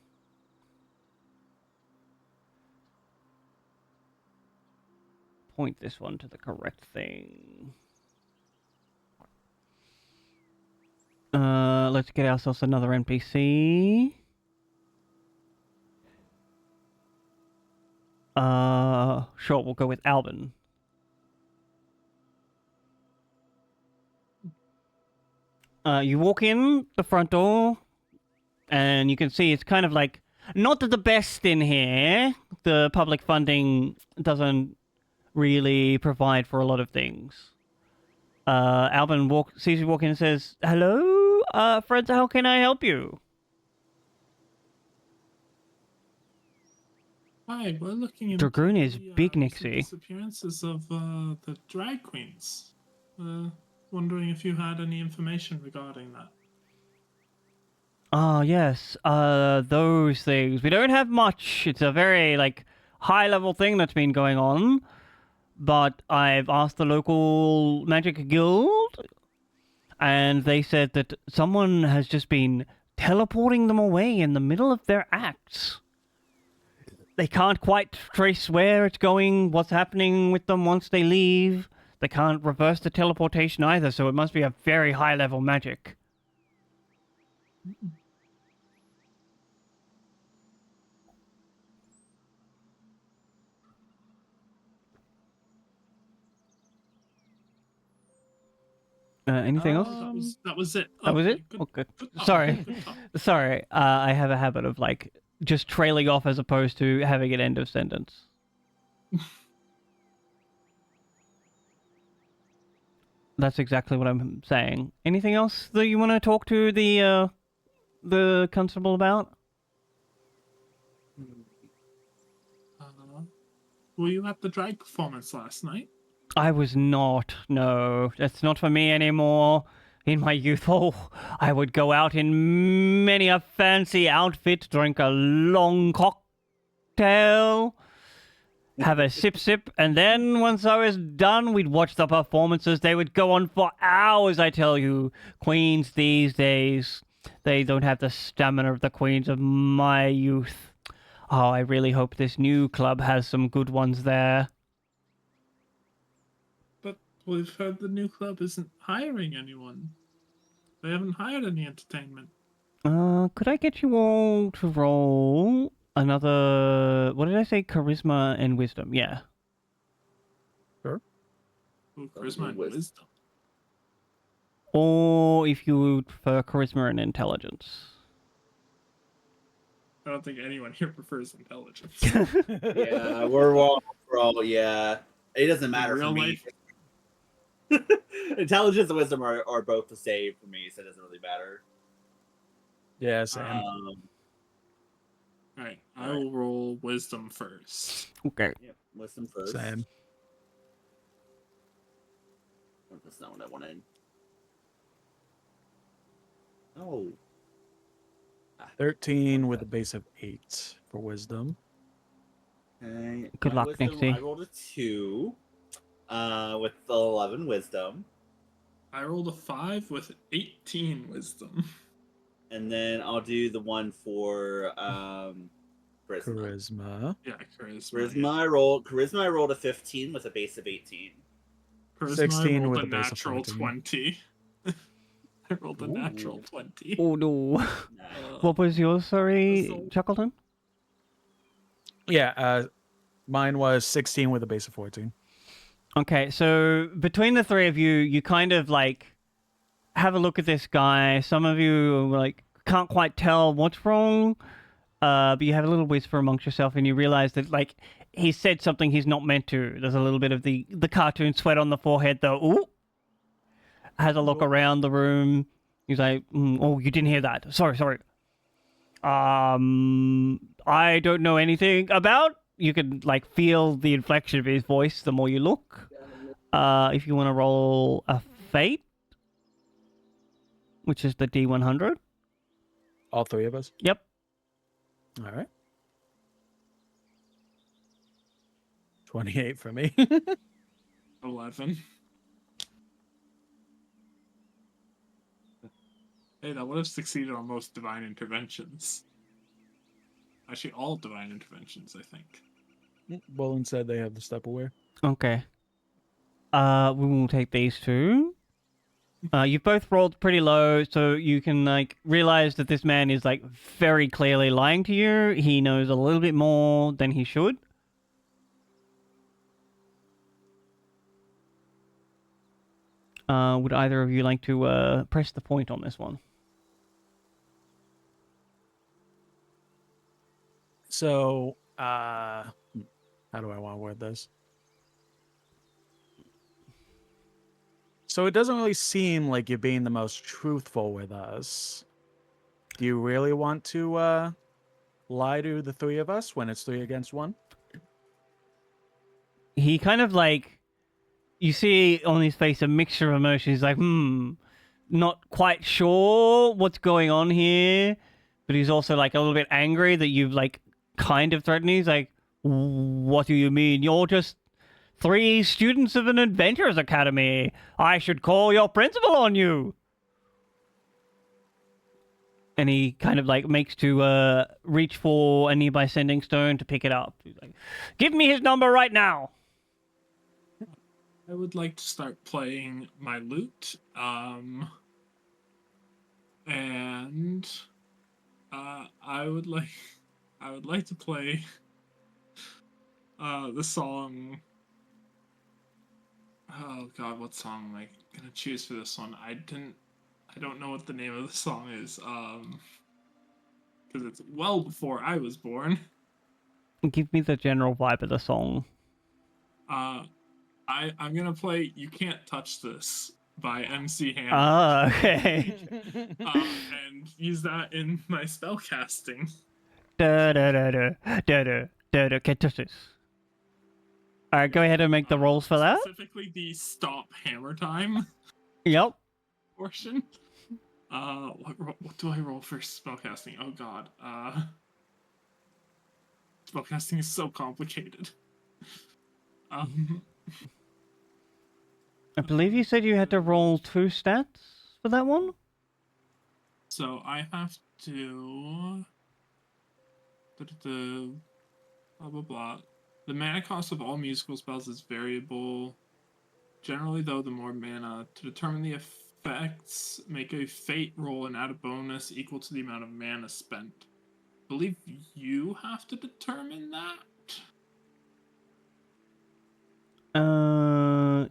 [SPEAKER 1] Point this one to the correct thing. Let's get ourselves another NPC. Sure, we'll go with Alvin. You walk in the front door, and you can see it's kind of like not the best in here. The public funding doesn't really provide for a lot of things. Alvin sees you walk in and says, "Hello, friends, how can I help you?"
[SPEAKER 3] Hi, we're looking into
[SPEAKER 1] Dragoon is
[SPEAKER 3] the,
[SPEAKER 1] big,
[SPEAKER 3] recent
[SPEAKER 1] Nixie.
[SPEAKER 3] disappearances of the drag queens. Wondering if you had any information regarding that.
[SPEAKER 1] Ah, yes. Those things. We don't have much. It's a very, like, high-level thing that's been going on. But I've asked the local magic guild, and they said that someone has just been teleporting them away in the middle of their acts. They can't quite trace where it's going, what's happening with them once they leave. They can't reverse the teleportation either, so it must be a very high-level magic. Anything else?
[SPEAKER 3] That was it.
[SPEAKER 1] That was it?
[SPEAKER 3] Good.
[SPEAKER 1] Okay.
[SPEAKER 3] Good talk,
[SPEAKER 1] Sorry.
[SPEAKER 3] good talk.
[SPEAKER 1] Sorry. I have a habit of, like, just trailing off as opposed to having an end of sentence. That's exactly what I'm saying. Anything else that you want to talk to the constable about?
[SPEAKER 3] Were you at the drag performance last night?
[SPEAKER 1] I was not. No, that's not for me anymore. In my youth, oh, I would go out in many a fancy outfit, drink a long cocktail, have a sip, and then once I was done, we'd watch the performances. They would go on for hours, I tell you. Queens these days, they don't have the stamina of the queens of my youth. Oh, I really hope this new club has some good ones there.
[SPEAKER 3] But we've heard the new club isn't hiring anyone. They haven't hired any entertainment.
[SPEAKER 1] Could I get you all to roll another, what did I say? Charisma and wisdom, yeah.
[SPEAKER 3] Ooh, charisma and wisdom.
[SPEAKER 1] Or if you would prefer charisma and intelligence.
[SPEAKER 3] I don't think anyone here prefers intelligence.
[SPEAKER 2] Yeah, we're all yeah. It doesn't matter for me. Intelligence and wisdom are both the same for me, so it doesn't really matter.
[SPEAKER 4] Yeah, same.
[SPEAKER 3] Alright, I will roll wisdom first.
[SPEAKER 1] Okay.
[SPEAKER 2] Yep, wisdom first.
[SPEAKER 4] Same.
[SPEAKER 2] Oh, that's not what I wanted. Oh.
[SPEAKER 4] 13 with a base of 8 for wisdom.
[SPEAKER 2] Okay.
[SPEAKER 1] Good luck,
[SPEAKER 2] wisdom,
[SPEAKER 1] Nixie.
[SPEAKER 2] I rolled a 2 with 11 wisdom.
[SPEAKER 3] I rolled a 5 with 18 wisdom.
[SPEAKER 2] And then I'll do the one for charisma.
[SPEAKER 3] Yeah, charisma.
[SPEAKER 2] Charisma I rolled a 15 with a base of 18.
[SPEAKER 3] Charisma
[SPEAKER 4] 16
[SPEAKER 3] I rolled
[SPEAKER 4] with
[SPEAKER 3] a
[SPEAKER 4] a base of
[SPEAKER 3] natural
[SPEAKER 4] 14.
[SPEAKER 3] 20. I rolled a natural 20.
[SPEAKER 1] Oh no.
[SPEAKER 2] Nice.
[SPEAKER 1] What was yours, sorry,
[SPEAKER 3] So-
[SPEAKER 1] Chuckleton?
[SPEAKER 4] Yeah, mine was 16 with a base of 14.
[SPEAKER 1] Okay, so between the three of you, you kind of like have a look at this guy. Some of you like can't quite tell what's wrong, but you have a little whisper amongst yourself, and you realize that like he said something he's not meant to. There's a little bit of the cartoon sweat on the forehead, though. Ooh, has a look around the room. He's like, "Oh, you didn't hear that? Sorry. I don't know anything about." You can like feel the inflection of his voice the more you look. If you want to roll a fate, which is the D100.
[SPEAKER 4] All three of us?
[SPEAKER 1] Yep.
[SPEAKER 4] All right. 28 for me.
[SPEAKER 3] 11. Hey, that would have succeeded on most divine interventions. Actually, all divine interventions, I think.
[SPEAKER 4] Bolin said they have the step aware.
[SPEAKER 1] Okay. We will take these two. You've both rolled pretty low, so you can like realize that this man is like very clearly lying to you. He knows a little bit more than he should. Would either of you like to press the point on this one?
[SPEAKER 4] So, how do I want to word this? So it doesn't really seem like you're being the most truthful with us. Do you really want to lie to the three of us when it's 3 against 1?
[SPEAKER 1] He kind of like, you see on his face a mixture of emotions. He's like, not quite sure what's going on here, but he's also like a little bit angry that you've like kind of threatened. He's like, what do you mean? You're just 3 students of an adventurers academy. I should call your principal on you. And he kind of like makes to reach for a nearby sending stone to pick it up. He's like, give me his number right now.
[SPEAKER 3] I would like to start playing my lute. And I would like to play the song. Oh god, what song am I gonna choose for this one? I don't know what the name of the song is. Because it's well before I was born.
[SPEAKER 1] Give me the general vibe of the song.
[SPEAKER 3] I'm gonna play "You Can't Touch This" by MC Hammer.
[SPEAKER 1] Ah, okay.
[SPEAKER 3] And use that in my spell casting.
[SPEAKER 1] Da da da da da da da da. Can't touch this. All right, go ahead and make the rolls for that.
[SPEAKER 3] Specifically, the stop hammer time
[SPEAKER 1] Yep.
[SPEAKER 3] portion. What do I roll for spellcasting? Oh god. Spellcasting is so complicated.
[SPEAKER 1] I believe you said you had to roll 2 stats for that one.
[SPEAKER 3] So I have to blah blah blah. The mana cost of all musical spells is variable. Generally, though, the more mana. To determine the effects, make a fate roll and add a bonus equal to the amount of mana spent. I believe you have to determine that.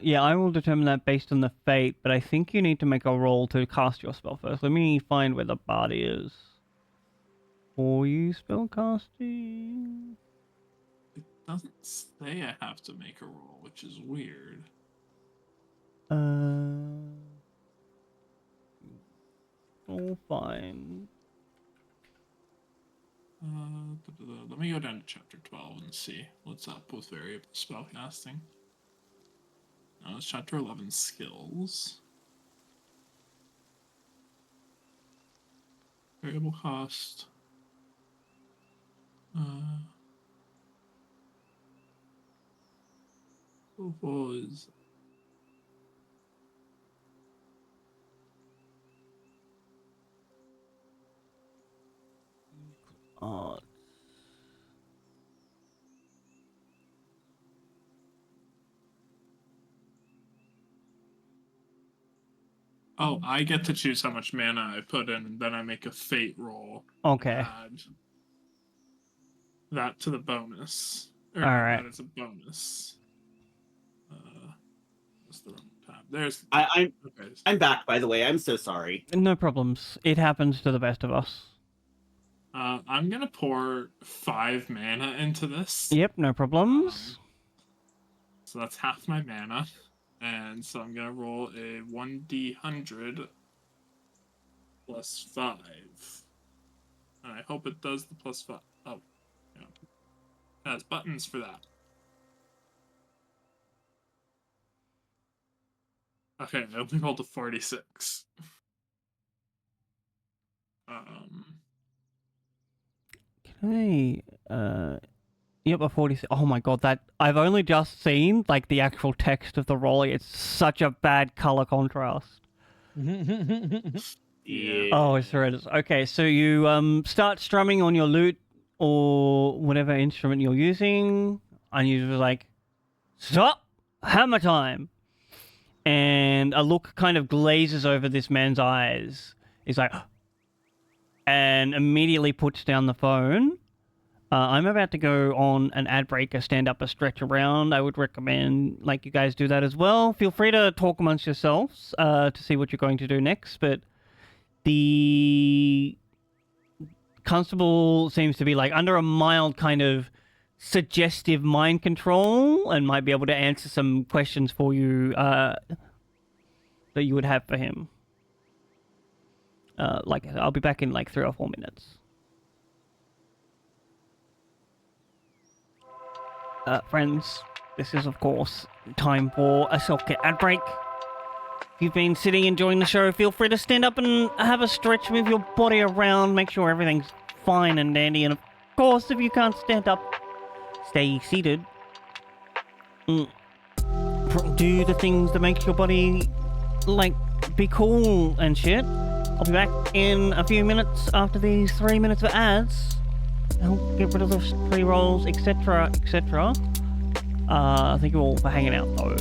[SPEAKER 1] Yeah, I will determine that based on the fate, but I think you need to make a roll to cast your spell first. Let me find where the body is. For you spellcasting.
[SPEAKER 3] It doesn't say I have to make a roll, which is weird.
[SPEAKER 1] All fine.
[SPEAKER 3] Let me go down to chapter 12 and see what's up with variable spellcasting. It's chapter 11 skills. Variable cost. What was Oh, I get to choose how much mana I put in, and then I make a fate roll.
[SPEAKER 1] Okay.
[SPEAKER 3] Add that to the bonus.
[SPEAKER 1] All right.
[SPEAKER 3] That is a bonus. That's the wrong tab. There's.
[SPEAKER 2] I'm back, by the way. I'm so sorry.
[SPEAKER 1] No problems. It happens to the best of us.
[SPEAKER 3] I'm gonna pour 5 mana into this.
[SPEAKER 1] Yep, no problems.
[SPEAKER 3] So that's half my mana. And so I'm gonna roll a 1d100 plus 5. And I hope it does the plus 5. Oh, yeah. It has buttons for that. Okay, I only rolled a 46.
[SPEAKER 1] Okay. Yep, a 46. Oh my god, that I've only just seen like the actual text of the rolling. It's such a bad color contrast.
[SPEAKER 2] Yeah.
[SPEAKER 1] Oh, it's horrendous. Okay, so you start strumming on your lute or whatever instrument you're using, and you're like, stop, hammer time. And a look kind of glazes over this man's eyes. He's like, and immediately puts down the phone. I'm about to go on an ad break, a stand up, a stretch around. I would recommend like you guys do that as well. Feel free to talk amongst yourselves to see what you're going to do next. But the constable seems to be like under a mild kind of suggestive mind control and might be able to answer some questions for you that you would have for him. Like I'll be back in like 3 or 4 minutes. Friends, this is of course time for a self-care ad break. If you've been sitting enjoying the show, feel free to stand up and have a stretch, move your body around, make sure everything's fine and dandy, and of course if you can't stand up, stay seated. Do the things that makes your body like be cool and shit. I'll be back in a few minutes after these 3 minutes of ads. I'll get rid of those pre-rolls, etc, etc. Thank you all for hanging out though.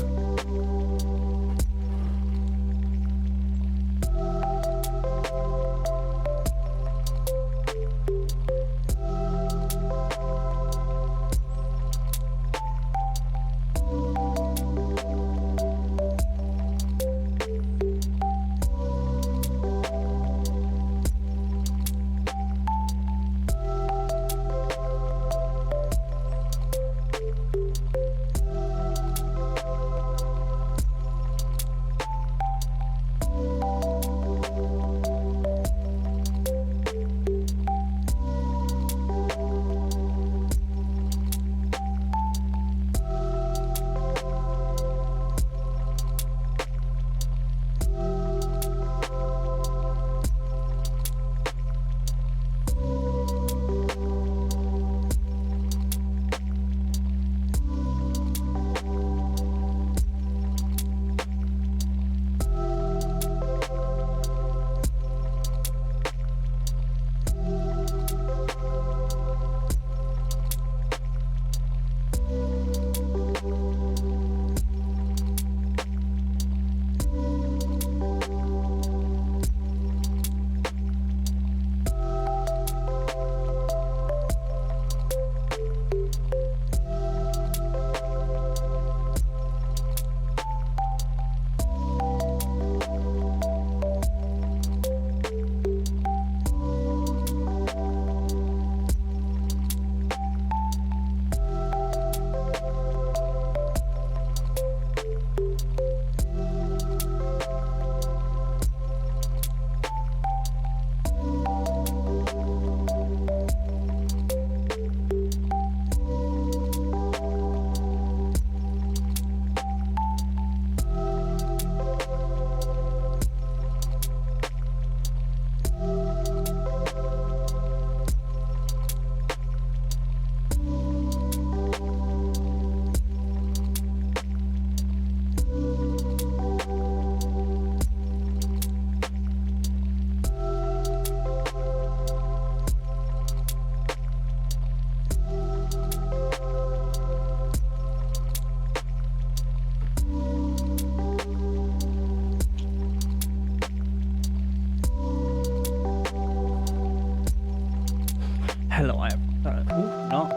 [SPEAKER 1] Hello, I have returned.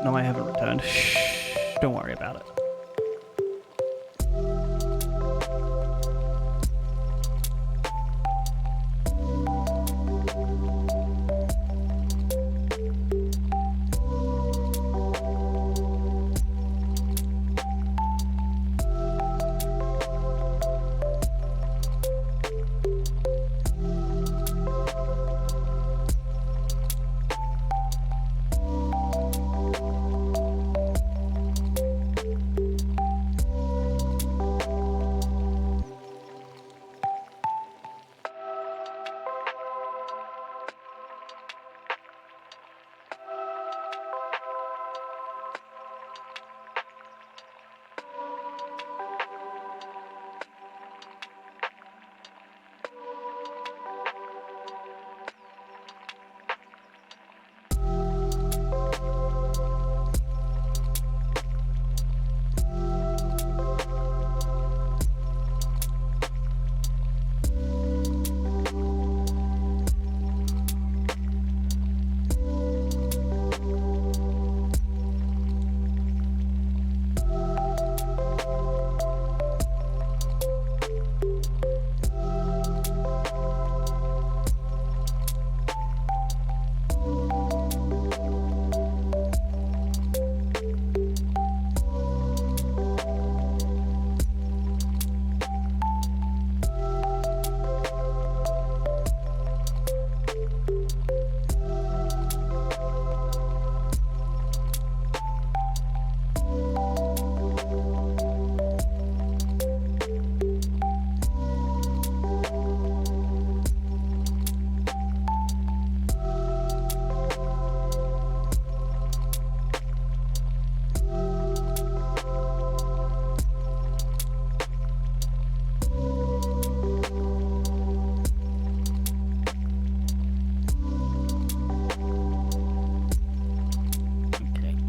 [SPEAKER 1] No, I haven't returned. Shh, don't worry about it.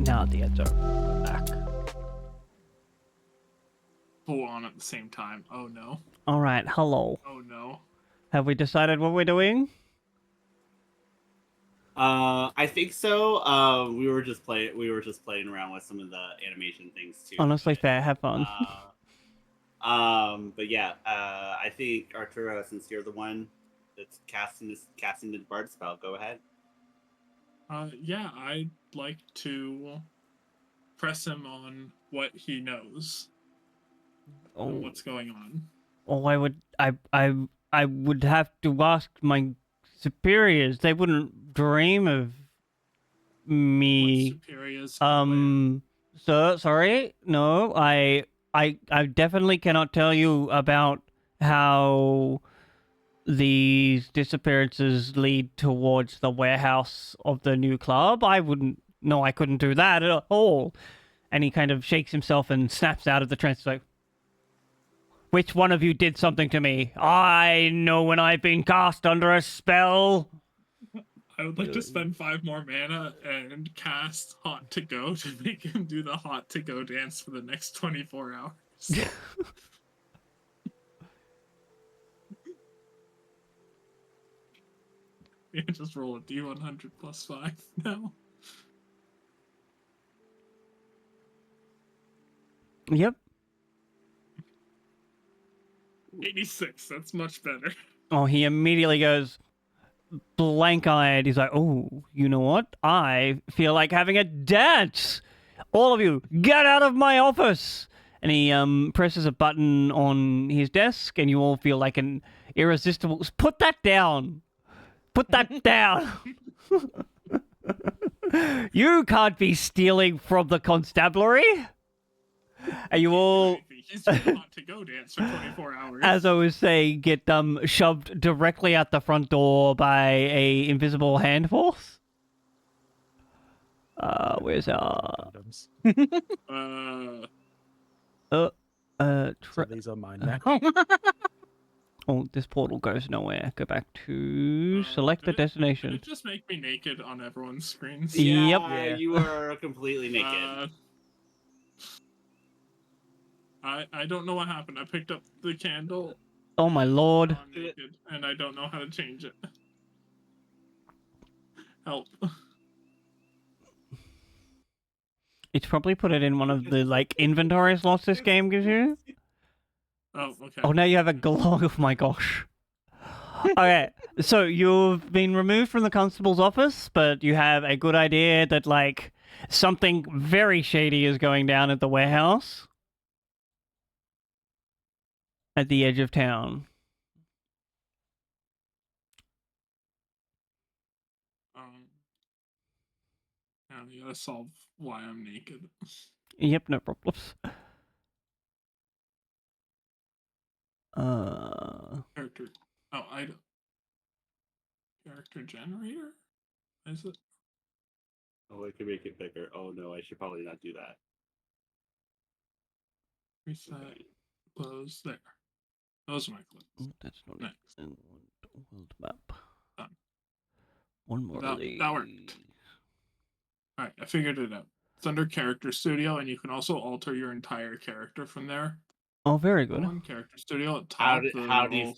[SPEAKER 1] Now the ads are back.
[SPEAKER 3] Full on at the same time. Oh no.
[SPEAKER 1] All right, hello.
[SPEAKER 3] Oh no.
[SPEAKER 1] Have we decided what we're doing?
[SPEAKER 2] I think so. We were just playing around with some of the animation things too.
[SPEAKER 1] Honestly, fair. Have fun.
[SPEAKER 2] But yeah, I think Arturo, since you're the one that's casting the bard spell, go ahead.
[SPEAKER 3] Yeah, I'd like to press him on what he knows. And what's going on.
[SPEAKER 1] Oh, I would have to ask my superiors. They wouldn't dream of me.
[SPEAKER 3] What superiors?
[SPEAKER 1] Sir, sorry. No, I definitely cannot tell you about how these disappearances lead towards the warehouse of the new club. I wouldn't. No, I couldn't do that at all. And he kind of shakes himself and snaps out of the trance. Like, which one of you did something to me? I know when I've been cast under a spell.
[SPEAKER 3] I would like to spend 5 more mana and cast Hot to Go to make him do the Hot to Go dance for the next 24 hours. Yeah, just roll a D100 plus 5 now.
[SPEAKER 1] Yep.
[SPEAKER 3] 86, that's much better.
[SPEAKER 1] Oh, he immediately goes blank-eyed. He's like, oh, you know what? I feel like having a dance. All of you, get out of my office. And he presses a button on his desk, and you all feel like an irresistible... Put that down. Put that down. You can't be stealing from the constabulary. And you all...
[SPEAKER 3] He's just Hot to Go dance for 24 hours.
[SPEAKER 1] As I was saying, get shoved directly out the front door by a invisible hand force. Where's our...
[SPEAKER 4] So these are mine now.
[SPEAKER 1] Oh, this portal goes nowhere. Go back to select the destination.
[SPEAKER 3] Did it just make me naked on everyone's screens?
[SPEAKER 1] Yep.
[SPEAKER 2] Yeah, you are completely naked.
[SPEAKER 3] I don't know what happened. I picked up the candle.
[SPEAKER 1] Oh my lord.
[SPEAKER 3] Naked, and I don't know how to change it. Help.
[SPEAKER 1] It's probably put it in one of the like inventory slots this game gives you.
[SPEAKER 3] Oh, okay.
[SPEAKER 1] Oh, now you have a glog. Oh my gosh. Okay, so you've been removed from the constable's office, but you have a good idea that like something very shady is going down at the warehouse at the edge of town.
[SPEAKER 3] Now you gotta solve why I'm naked.
[SPEAKER 1] Yep, no problems.
[SPEAKER 3] Character. Oh, item. Character generator? Is it?
[SPEAKER 2] Oh, I can make it bigger. Oh no, I should probably not do that.
[SPEAKER 3] Reset.
[SPEAKER 2] Okay.
[SPEAKER 3] Close. There. Those are my clothes.
[SPEAKER 1] That's not
[SPEAKER 3] Next.
[SPEAKER 1] it. World map.
[SPEAKER 3] Done.
[SPEAKER 1] One more of these.
[SPEAKER 3] That worked. Alright, I figured it out. It's under Character Studio, and you can also alter your entire character from there.
[SPEAKER 1] Oh, very good.
[SPEAKER 3] On Character Studio at top,
[SPEAKER 2] How do you...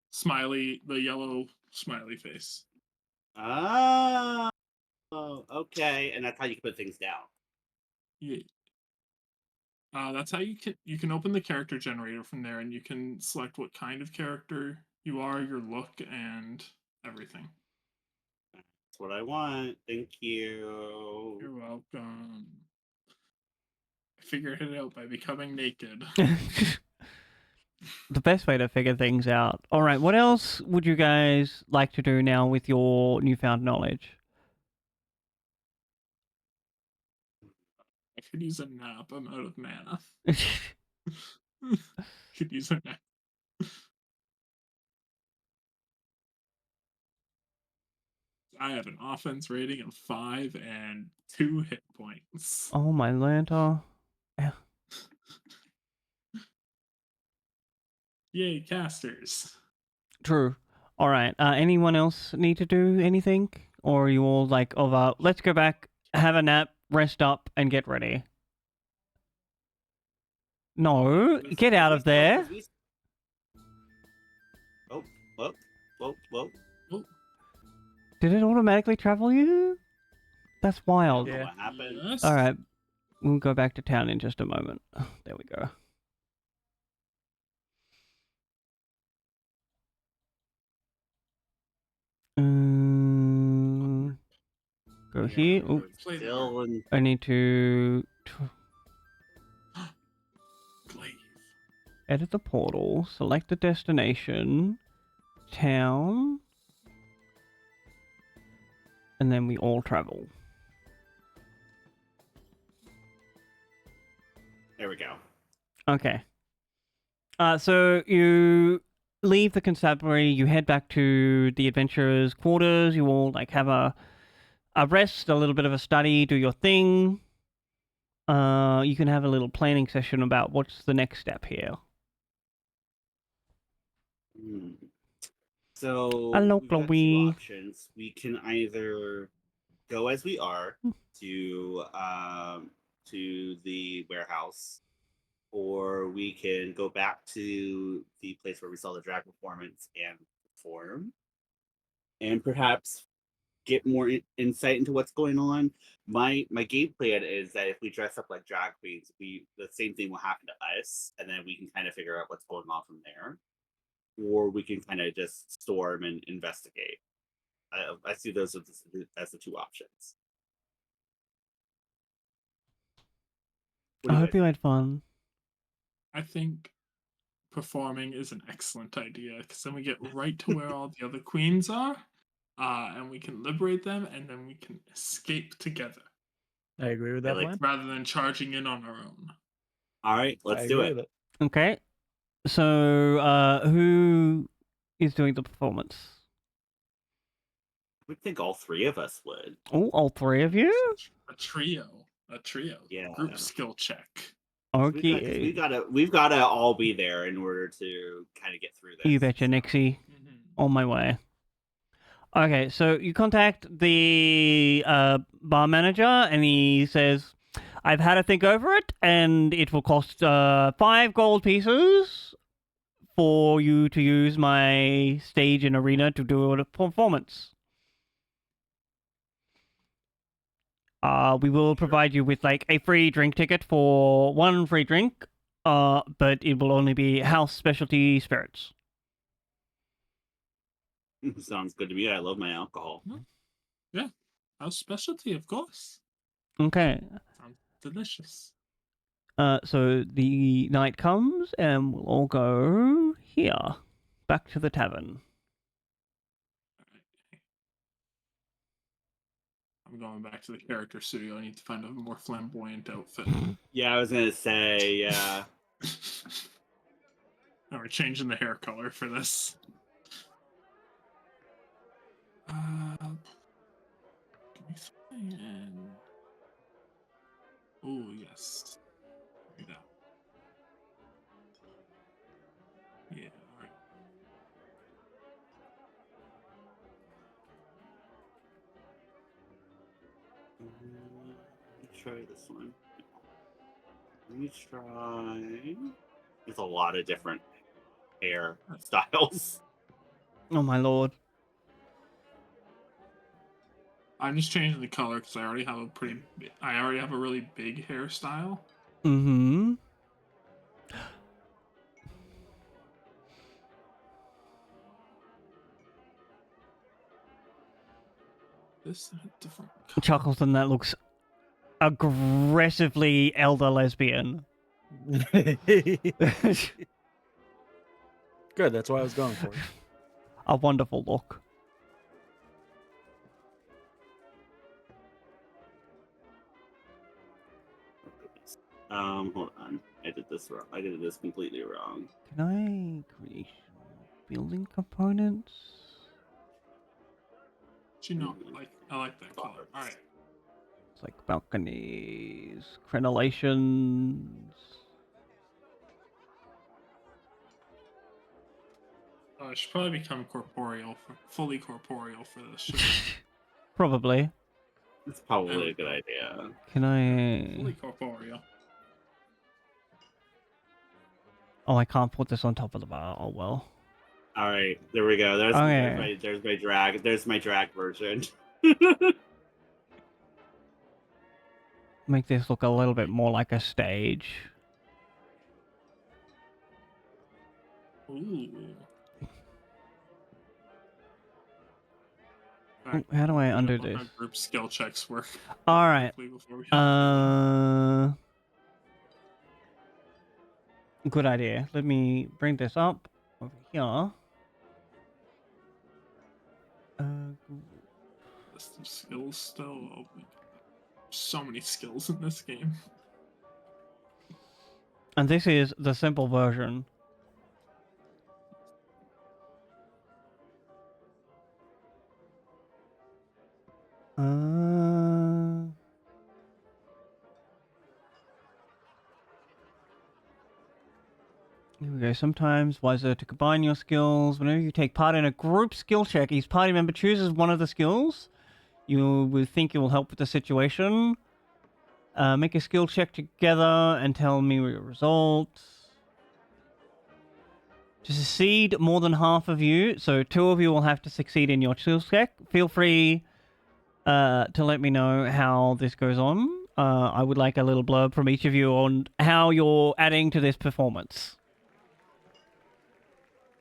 [SPEAKER 3] smiley, the yellow smiley face.
[SPEAKER 2] Oh, okay. And that's how you can put things down.
[SPEAKER 3] Yeah. That's how you can open the character generator from there, and you can select what kind of character you are, your look, and everything.
[SPEAKER 2] That's what I want. Thank you.
[SPEAKER 3] You're welcome. I figured it out by becoming naked.
[SPEAKER 1] The best way to figure things out. All right, what else would you guys like to do now with your newfound knowledge?
[SPEAKER 3] I could use a nap. I'm out of mana. Could use a nap. I have an offense rating of 5 and 2 hit points.
[SPEAKER 1] Oh my lanta. Yeah.
[SPEAKER 3] Yay, casters.
[SPEAKER 1] True. All right. Anyone else need to do anything? Or are you all like, let's go back, have a nap, rest up, and get ready? No, get out of there.
[SPEAKER 2] Oh, whoa.
[SPEAKER 1] Did it automatically travel you? That's wild.
[SPEAKER 2] I don't know what happened.
[SPEAKER 3] Yes.
[SPEAKER 1] All right. We'll go back to town in just a moment. There we go. Go here. Oh, I need to edit the portal, select the destination, town, and then we all travel.
[SPEAKER 2] There we go.
[SPEAKER 1] Okay. So you leave the constabulary, you head back to the adventurers' quarters, you all like have a rest, a little bit of a study, do your thing. You can have a little planning session about what's the next step here.
[SPEAKER 2] So
[SPEAKER 1] hello,
[SPEAKER 2] we've got
[SPEAKER 1] Chloe.
[SPEAKER 2] two options. We can either go as we are to the warehouse, or we can go back to the place where we saw the drag performance and perform, and perhaps get more insight into what's going on. My game plan is that if we dress up like drag queens, the same thing will happen to us, and then we can kind of figure out what's going on from there. Or we can kind of just storm and investigate. I see those as the two options.
[SPEAKER 1] I hope you had fun.
[SPEAKER 3] I think performing is an excellent idea, because then we get right to where all the other queens are, and we can liberate them, and then we can escape together.
[SPEAKER 4] I agree with that plan.
[SPEAKER 3] Rather than charging in on our own.
[SPEAKER 2] All right, let's do it.
[SPEAKER 1] Okay. So, who is doing the performance?
[SPEAKER 2] I would think all three of us would.
[SPEAKER 1] Oh, all three of you?
[SPEAKER 3] A trio.
[SPEAKER 2] Yeah.
[SPEAKER 3] Group skill check.
[SPEAKER 1] Okay.
[SPEAKER 2] We've gotta all be there in order to kind of get through this.
[SPEAKER 1] You betcha, Nixie. On my way. Okay, so you contact the bar manager, and he says, I've had to think over it, and it will cost 5 gold pieces for you to use my stage and arena to do a performance. We will provide you with like a free drink ticket for one free drink, but it will only be house specialty spirits.
[SPEAKER 2] Sounds good to me. I love my alcohol.
[SPEAKER 3] Yeah, house specialty, of course.
[SPEAKER 1] Okay.
[SPEAKER 3] Sounds delicious.
[SPEAKER 1] So the night comes and we'll all go here, back to the tavern.
[SPEAKER 3] I'm going back to the character studio. I need to find a more flamboyant outfit.
[SPEAKER 2] Yeah, I was gonna say, yeah.
[SPEAKER 3] Now we're changing the hair color for this. Give me something and... Oh, yes. Do that. Yeah, alright.
[SPEAKER 2] Let's try this one. Let me try. There's a lot of different hair styles.
[SPEAKER 1] Oh my lord.
[SPEAKER 3] I'm just changing the color because I already have a really big hairstyle.
[SPEAKER 1] Mm-hmm.
[SPEAKER 3] This is a different
[SPEAKER 1] Chuckleton, that looks aggressively elder lesbian.
[SPEAKER 4] Good, that's what I was going for.
[SPEAKER 1] A wonderful look.
[SPEAKER 2] Hold on. I did this wrong. I did this completely wrong.
[SPEAKER 1] Can I create building components?
[SPEAKER 3] Do you know, I like that color. Alright.
[SPEAKER 1] It's like balconies, crenellations.
[SPEAKER 3] I should probably become fully corporeal for this shit.
[SPEAKER 1] Probably.
[SPEAKER 2] It's probably a good idea.
[SPEAKER 1] Can I...
[SPEAKER 3] Fully corporeal.
[SPEAKER 1] Oh, I can't put this on top of the bar. Oh, well.
[SPEAKER 2] All right, there we go. There's my drag. There's my drag version.
[SPEAKER 1] Make this look a little bit more like a stage.
[SPEAKER 3] Ooh.
[SPEAKER 1] Ooh, how do I undo this?
[SPEAKER 3] How group skill checks work.
[SPEAKER 1] All right. Good idea. Let me bring this up over here.
[SPEAKER 3] List of skills still. Oh, so many skills in this game.
[SPEAKER 1] And this is the simple version. Here we go. Sometimes wiser to combine your skills. Whenever you take part in a group skill check, each party member chooses one of the skills you will think it will help with the situation. Make a skill check together and tell me your results. To succeed, more than half of you, so 2 of you will have to succeed in your skill check. Feel free to let me know how this goes on. I would like a little blurb from each of you on how you're adding to this performance.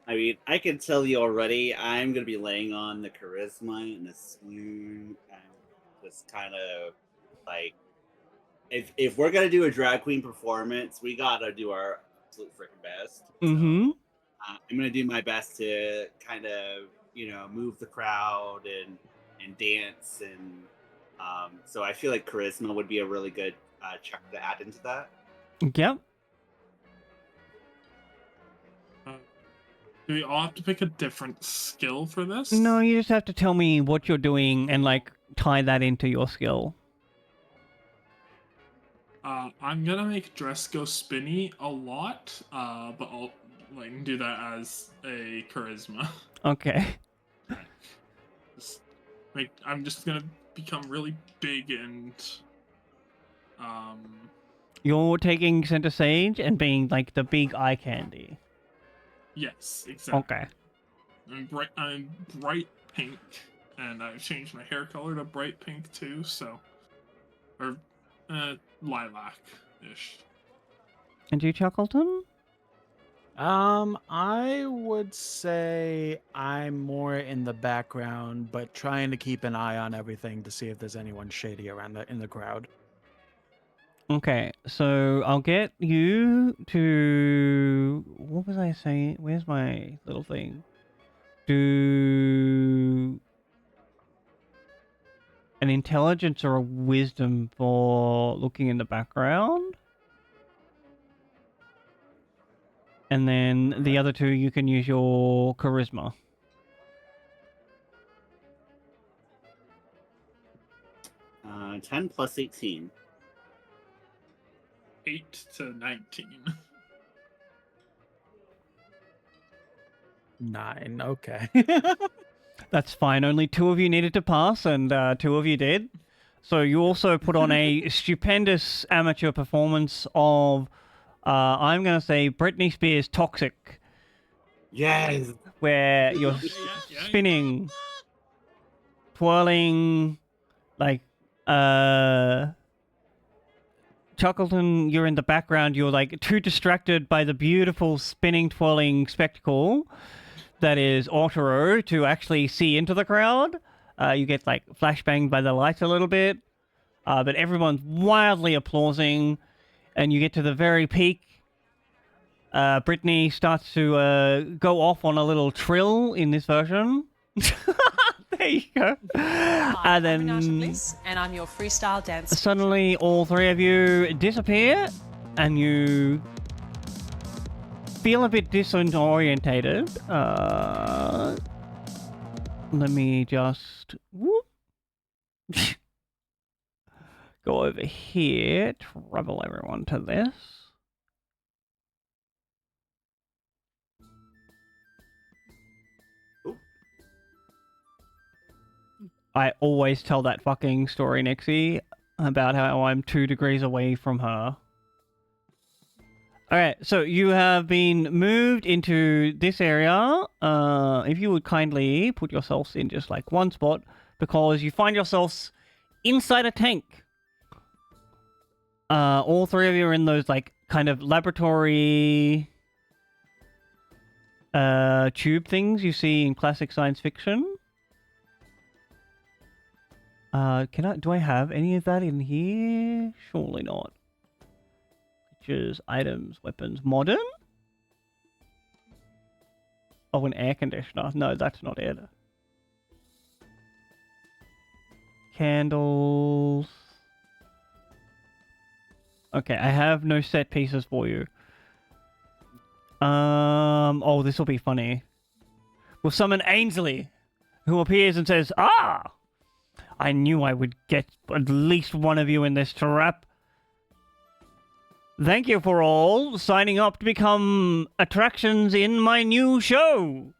[SPEAKER 2] I mean, I can tell you already, I'm going to be laying on the charisma and the swoon and just kind of like, if we're going to do a drag queen performance, we got to do our absolute freaking best.
[SPEAKER 1] Mm-hmm.
[SPEAKER 2] So, I'm going to do my best to kind of, move the crowd and dance. And so I feel like charisma would be a really good check to add into that.
[SPEAKER 1] Yep.
[SPEAKER 3] Do we all have to pick a different skill for this?
[SPEAKER 1] No, you just have to tell me what you're doing and, like, tie that into your skill.
[SPEAKER 3] I'm gonna make dress go spinny a lot, but I'll do that as a charisma.
[SPEAKER 1] Okay.
[SPEAKER 3] I'm just gonna become really big and
[SPEAKER 1] You're taking center stage and being like the big eye candy.
[SPEAKER 3] Yes, exactly.
[SPEAKER 1] Okay.
[SPEAKER 3] I'm bright pink, and I've changed my hair color to bright pink too. So or lilac-ish.
[SPEAKER 1] And you, Chuckleton?
[SPEAKER 4] I would say I'm more in the background, but trying to keep an eye on everything to see if there's anyone shady around in the crowd.
[SPEAKER 1] Okay, so I'll get you to... What was I saying? Where's my little thing? Do an intelligence or a wisdom for looking in the background. And then the other two, you can use your charisma.
[SPEAKER 2] Uh, 10 plus 18.
[SPEAKER 3] 8 to 19.
[SPEAKER 4] 9, okay.
[SPEAKER 1] That's fine. Only 2 of you needed to pass, and 2 of you did. So you also put on a stupendous amateur performance of, I'm going to say, Britney Spears' Toxic.
[SPEAKER 2] Yes!
[SPEAKER 1] Where you're spinning, twirling, like, Chuckleton, you're in the background, you're like too distracted by the beautiful spinning, twirling spectacle that is Otaro to actually see into the crowd. You get like flashbanged by the lights a little bit, but everyone's wildly applauding, and you get to the very peak. Brittany starts to go off on a little trill in this version. There you go.
[SPEAKER 6] Hi,
[SPEAKER 1] And then
[SPEAKER 6] I'm Renata Bliss, and I'm your freestyle dancer.
[SPEAKER 1] suddenly all 3 of you disappear, and you feel a bit disorientated. Let me just whoop, go over here, travel everyone to this. I always tell that fucking story, Nixie, about how I'm 2 degrees away from her. Alright, so you have been moved into this area. If you would kindly put yourselves in just like one spot, because you find yourselves inside a tank. All 3 of you are in those like kind of laboratory tube things you see in classic science fiction. Do I have any of that in here? Surely not. Features, items, weapons, modern? Oh, an air conditioner. No, that's not it. Candles. Okay, I have no set pieces for you. Oh, this will be funny. We'll summon Ainsley, who appears and says, "Ah! I knew I would get at least one of you in this trap. Thank you for all signing up to become attractions in my new show.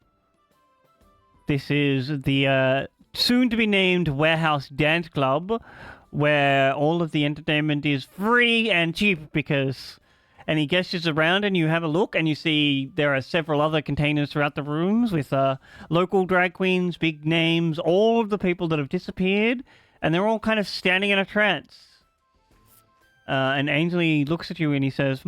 [SPEAKER 1] This is the soon-to-be-named Warehouse Dance Club, where all of the entertainment is free and cheap because..." And he gestures around and you have a look and you see there are several other containers throughout the rooms with local drag queens, big names, all of the people that have disappeared, and they're all kind of standing in a trance. And Ainsley looks at you and he says,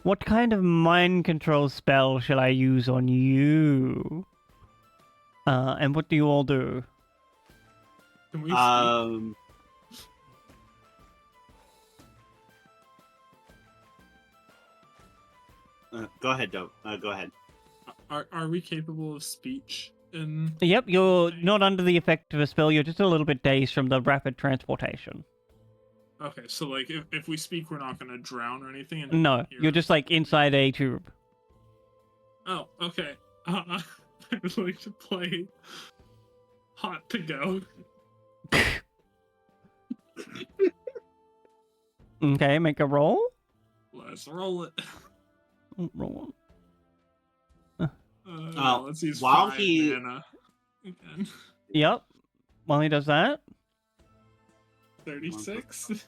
[SPEAKER 1] what kind of mind control spell shall I use on you? And what do you all do?
[SPEAKER 3] Can we speak?
[SPEAKER 2] Go ahead, Dope. Go ahead.
[SPEAKER 3] Are we capable of speech?
[SPEAKER 1] Yep, you're not under the effect of a spell. You're just a little bit dazed from the rapid transportation.
[SPEAKER 3] Okay, so like if we speak, we're not gonna drown or anything.
[SPEAKER 1] No, you're just like inside a tube.
[SPEAKER 3] Oh, okay. I'd like to play Hot to Go.
[SPEAKER 1] Okay, make a roll.
[SPEAKER 3] Let's roll it.
[SPEAKER 1] Roll.
[SPEAKER 3] Let's use
[SPEAKER 2] while
[SPEAKER 3] 5
[SPEAKER 2] he-
[SPEAKER 3] mana again.
[SPEAKER 1] Yep. While he does that.
[SPEAKER 3] 36.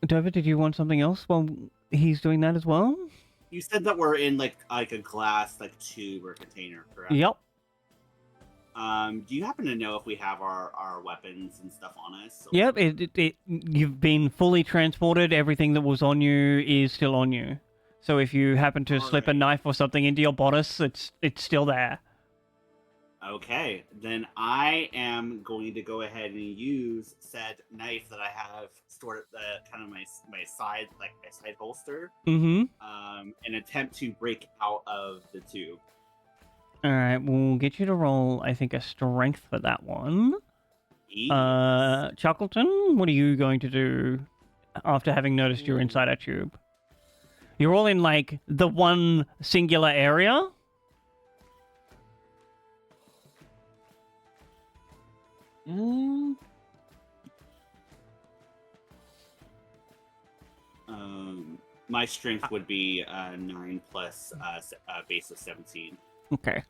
[SPEAKER 1] Dover, did you want something else while he's doing that as well?
[SPEAKER 2] You said that we're in like a glass tube or container, correct?
[SPEAKER 1] Yep.
[SPEAKER 2] Do you happen to know if we have our weapons and stuff on us? Or...
[SPEAKER 1] Yep. You've been fully transported. Everything that was on you is still on you. So if you happen to slip a knife or something into your bodice, it's still there.
[SPEAKER 2] Okay, then I am going to go ahead and use said knife that I have stored at the kind of my side, like my side holster, and attempt to break out of the tube.
[SPEAKER 1] All right, we'll get you to roll, I think, a strength for that one.
[SPEAKER 2] Yes.
[SPEAKER 1] Chuckleton, what are you going to do after having noticed you're inside a tube? You're all in, like, the one singular area.
[SPEAKER 2] My strength would be 9 plus base of 17.
[SPEAKER 1] Okay.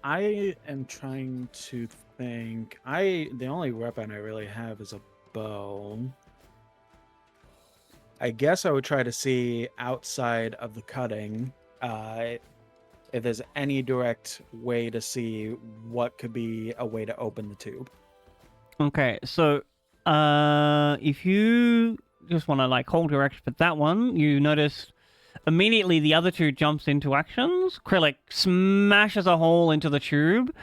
[SPEAKER 4] I am trying to think. The only weapon I really have is a bow. I guess I would try to see outside of the cutting if there's any direct way to see what could be a way to open the tube.
[SPEAKER 1] Okay, so if you just want to like hold your action for that one, you notice immediately the other two jumps into actions. Krillic smashes a hole into the tube.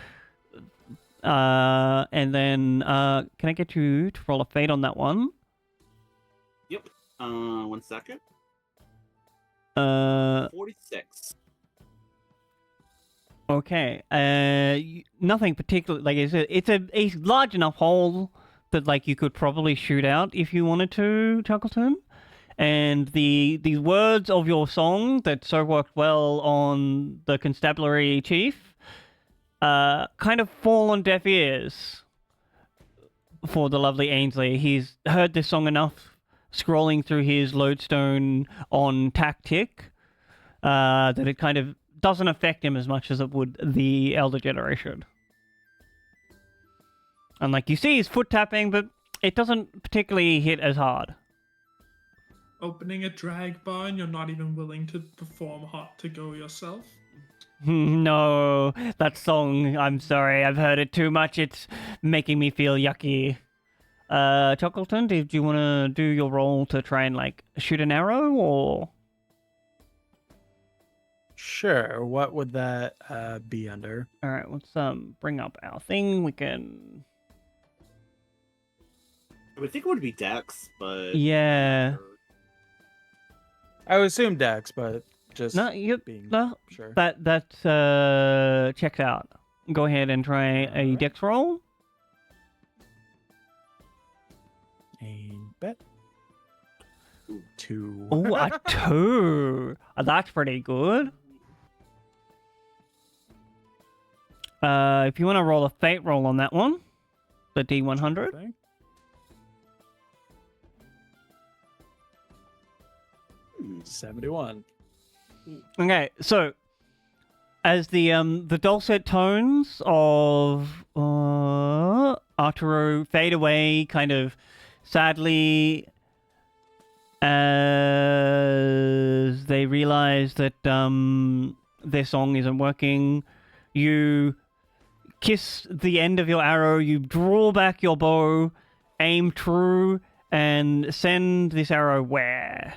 [SPEAKER 1] And then can I get you to roll a fate on that one?
[SPEAKER 2] Yep. 1 second. 46.
[SPEAKER 1] Okay. Nothing particular. Like it's a large enough hole that like you could probably shoot out if you wanted to, Chuckleton. And the words of your song that so worked well on the constabulary chief kind of fall on deaf ears for the lovely Ainsley. He's heard this song enough scrolling through his lodestone on tactic that it kind of doesn't affect him as much as it would the elder generation. And like you see his foot tapping, but it doesn't particularly hit as hard.
[SPEAKER 3] Opening a drag bar and you're not even willing to perform Hot to Go yourself?
[SPEAKER 1] No, that song, I'm sorry, I've heard it too much. It's making me feel yucky. Chuckleton, do you want to do your roll to try and like shoot an arrow, or?
[SPEAKER 4] Sure. What would that be under?
[SPEAKER 1] All right, let's bring up our thing. We can.
[SPEAKER 2] I would think it would be Dex, but
[SPEAKER 1] Yeah.
[SPEAKER 4] I would assume Dex, but just being sure.
[SPEAKER 1] That checks out. Go ahead and try a Dex roll.
[SPEAKER 4] And bet. 2.
[SPEAKER 1] Oh, a 2. That's pretty good. If you want to roll a fate roll on that one, the D100.
[SPEAKER 4] 71.
[SPEAKER 1] Okay, so as the dulcet tones of Arturo fade away, kind of sadly, as they realize that their song isn't working, you kiss the end of your arrow, you draw back your bow, aim true, and send this arrow where?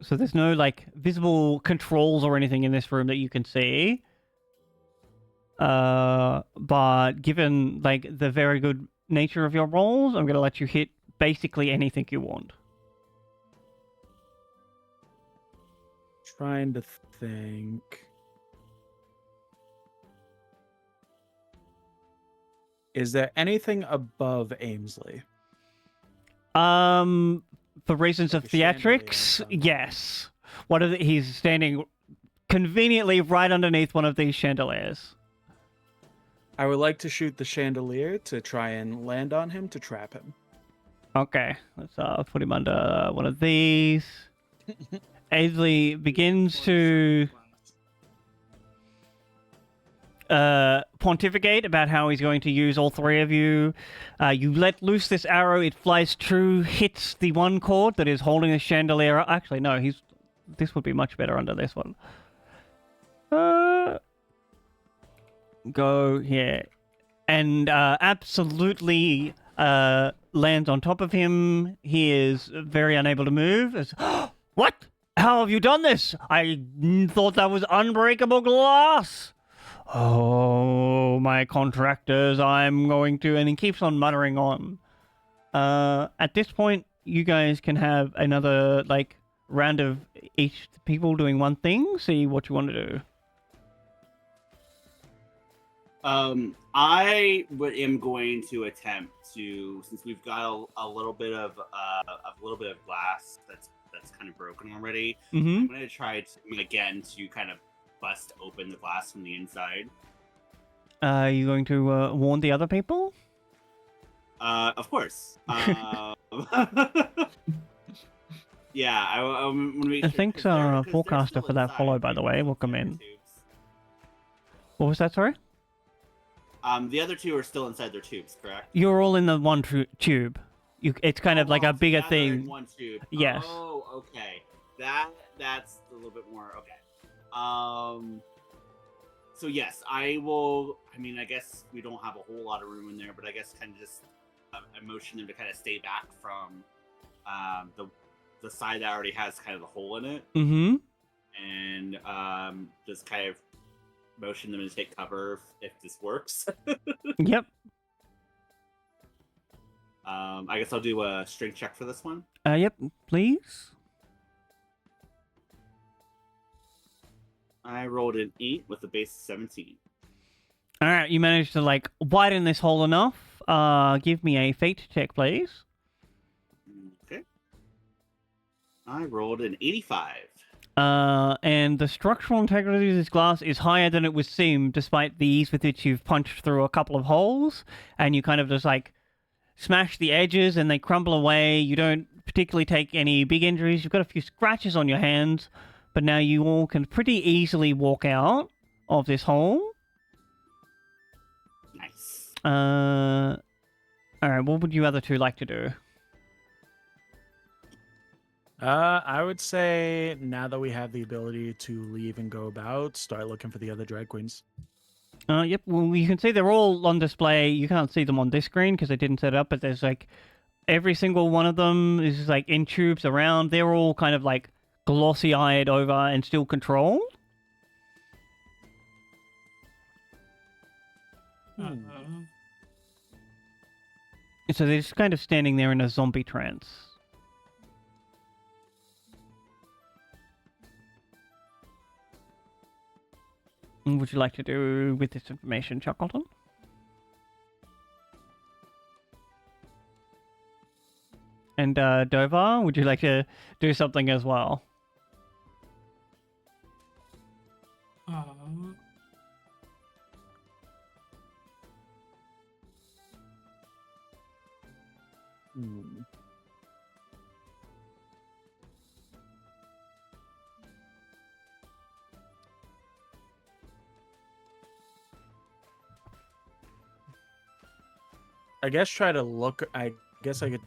[SPEAKER 1] So there's no like visible controls or anything in this room that you can see. But given like the very good nature of your rolls, I'm gonna let you hit basically anything you want.
[SPEAKER 4] Trying to think. Is there anything above Ainsley?
[SPEAKER 1] For reasons of theatrics, yes. He's standing conveniently right underneath one of these chandeliers.
[SPEAKER 4] I would like to shoot the chandelier to try and land on him to trap him.
[SPEAKER 1] Okay, let's put him under one of these. Ainsley begins to pontificate about how he's going to use all three of you. You let loose this arrow, it flies true, hits the one cord that is holding the chandelier. Actually, no, this would be much better under this one. Go here. And absolutely lands on top of him. He is very unable to move. What? How have you done this? I thought that was unbreakable glass. Oh, my contractors, I'm going to... And he keeps on muttering on. At this point, you guys can have another, like, round of each people doing one thing. See what you want to do.
[SPEAKER 2] I am going to attempt to, since we've got a little bit of glass that's kind of broken already. I'm going to try to, again, to kind of bust open the glass from the inside.
[SPEAKER 1] Are you going to warn the other people?
[SPEAKER 2] Of course. Yeah, I'm going to make sure.
[SPEAKER 1] Thanks, our forecaster, for that follow, by the way. Welcome in. What was that, sorry?
[SPEAKER 2] The other two are still inside their tubes, correct?
[SPEAKER 1] You're all in the one tube. It's kind of like a bigger thing.
[SPEAKER 2] One tube.
[SPEAKER 1] Yes.
[SPEAKER 2] Oh, okay. That's a little bit more okay. So yes, I will. I mean, I guess we don't have a whole lot of room in there, but I guess kind of just I motion them to kind of stay back from the side that already has kind of the hole in it.
[SPEAKER 1] Mm-hmm.
[SPEAKER 2] And just kind of motion them to take cover if this works.
[SPEAKER 1] Yep.
[SPEAKER 2] I guess I'll do a strength check for this one.
[SPEAKER 1] Yep, please.
[SPEAKER 2] I rolled an 8 with a base of 17.
[SPEAKER 1] All right, you managed to like widen this hole enough. Give me a fate check, please.
[SPEAKER 2] Okay. I rolled an 85.
[SPEAKER 1] And the structural integrity of this glass is higher than it would seem, despite the ease with which you've punched through a couple of holes, and you kind of just like smash the edges and they crumble away. You don't particularly take any big injuries. You've got a few scratches on your hands, but now you all can pretty easily walk out of this hole.
[SPEAKER 2] Nice.
[SPEAKER 1] All right, what would you other two like to do?
[SPEAKER 4] I would say now that we have the ability to leave and go about, start looking for the other drag queens.
[SPEAKER 1] Yep, well, you can see they're all on display. You can't see them on this screen because they didn't set it up, but there's like every single one of them is like in tubes around. They're all kind of like glossy-eyed over and still controlled. So they're just kind of standing there in a zombie trance. What would you like to do with this information, Chuckleton? And Dovar, would you like to do something as well?
[SPEAKER 4] I guess try to look. I guess I could.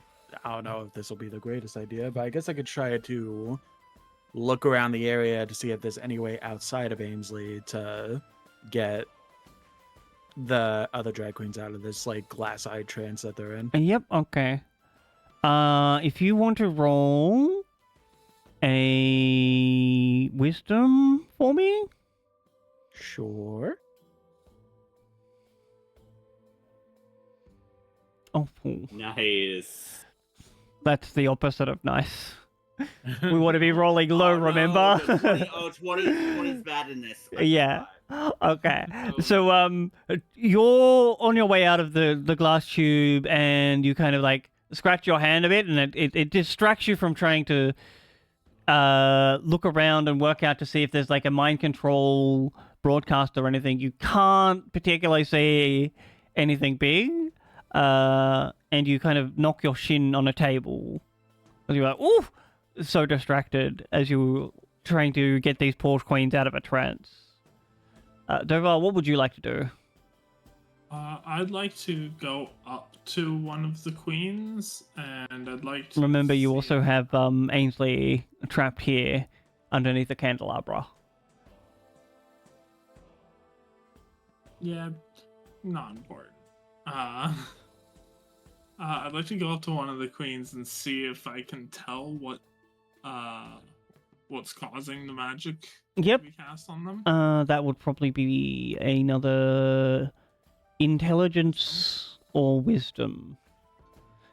[SPEAKER 4] I don't know if this will be the greatest idea, but I guess I could try to look around the area to see if there's any way outside of Ainsley to get the other drag queens out of this like glass-eyed trance that they're in.
[SPEAKER 1] Yep. Okay. If you want to roll a wisdom for me.
[SPEAKER 4] Sure.
[SPEAKER 1] Oh,
[SPEAKER 2] Nice.
[SPEAKER 1] that's the opposite of nice. We want to be rolling low,
[SPEAKER 2] no,
[SPEAKER 1] remember?
[SPEAKER 2] 20's bad in this.
[SPEAKER 1] Yeah. Okay. So you're on your way out of the glass tube and you kind of like scratch your hand a bit and it distracts you from trying to look around and work out to see if there's like a mind control broadcast or anything. You can't particularly see anything big. And you kind of knock your shin on a table. And you're like, ooh! So distracted as you're trying to get these poor queens out of a trance. Dovar, what would you like to do?
[SPEAKER 3] I'd like to go up to one of the queens, and I'd like to.
[SPEAKER 1] Remember, you
[SPEAKER 3] see-
[SPEAKER 1] also have Ainsley trapped here underneath the candelabra.
[SPEAKER 3] Yeah, not important. I'd like to go up to one of the queens and see if I can tell what's causing the magic
[SPEAKER 1] Yep.
[SPEAKER 3] to be cast on them.
[SPEAKER 1] That would probably be another intelligence or wisdom.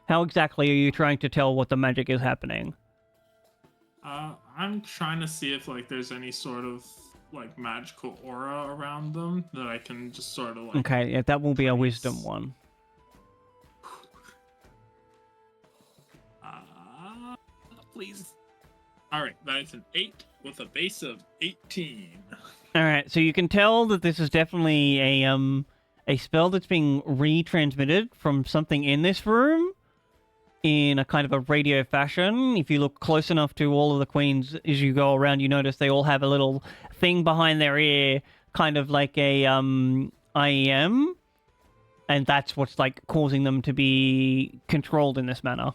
[SPEAKER 1] How exactly are you trying to tell what the magic is happening?
[SPEAKER 3] I'm trying to see if like there's any sort of like magical aura around them that I can just sort of like.
[SPEAKER 1] Okay, yeah, that will be a wisdom
[SPEAKER 3] trace.
[SPEAKER 1] one.
[SPEAKER 3] Please. All right, that is an 8 with a base of 18.
[SPEAKER 1] All right, so you can tell that this is definitely a spell that's being retransmitted from something in this room in a kind of a radio fashion. If you look close enough to all of the queens as you go around, you notice they all have a little thing behind their ear, kind of like a IEM, and that's what's like causing them to be controlled in this manner.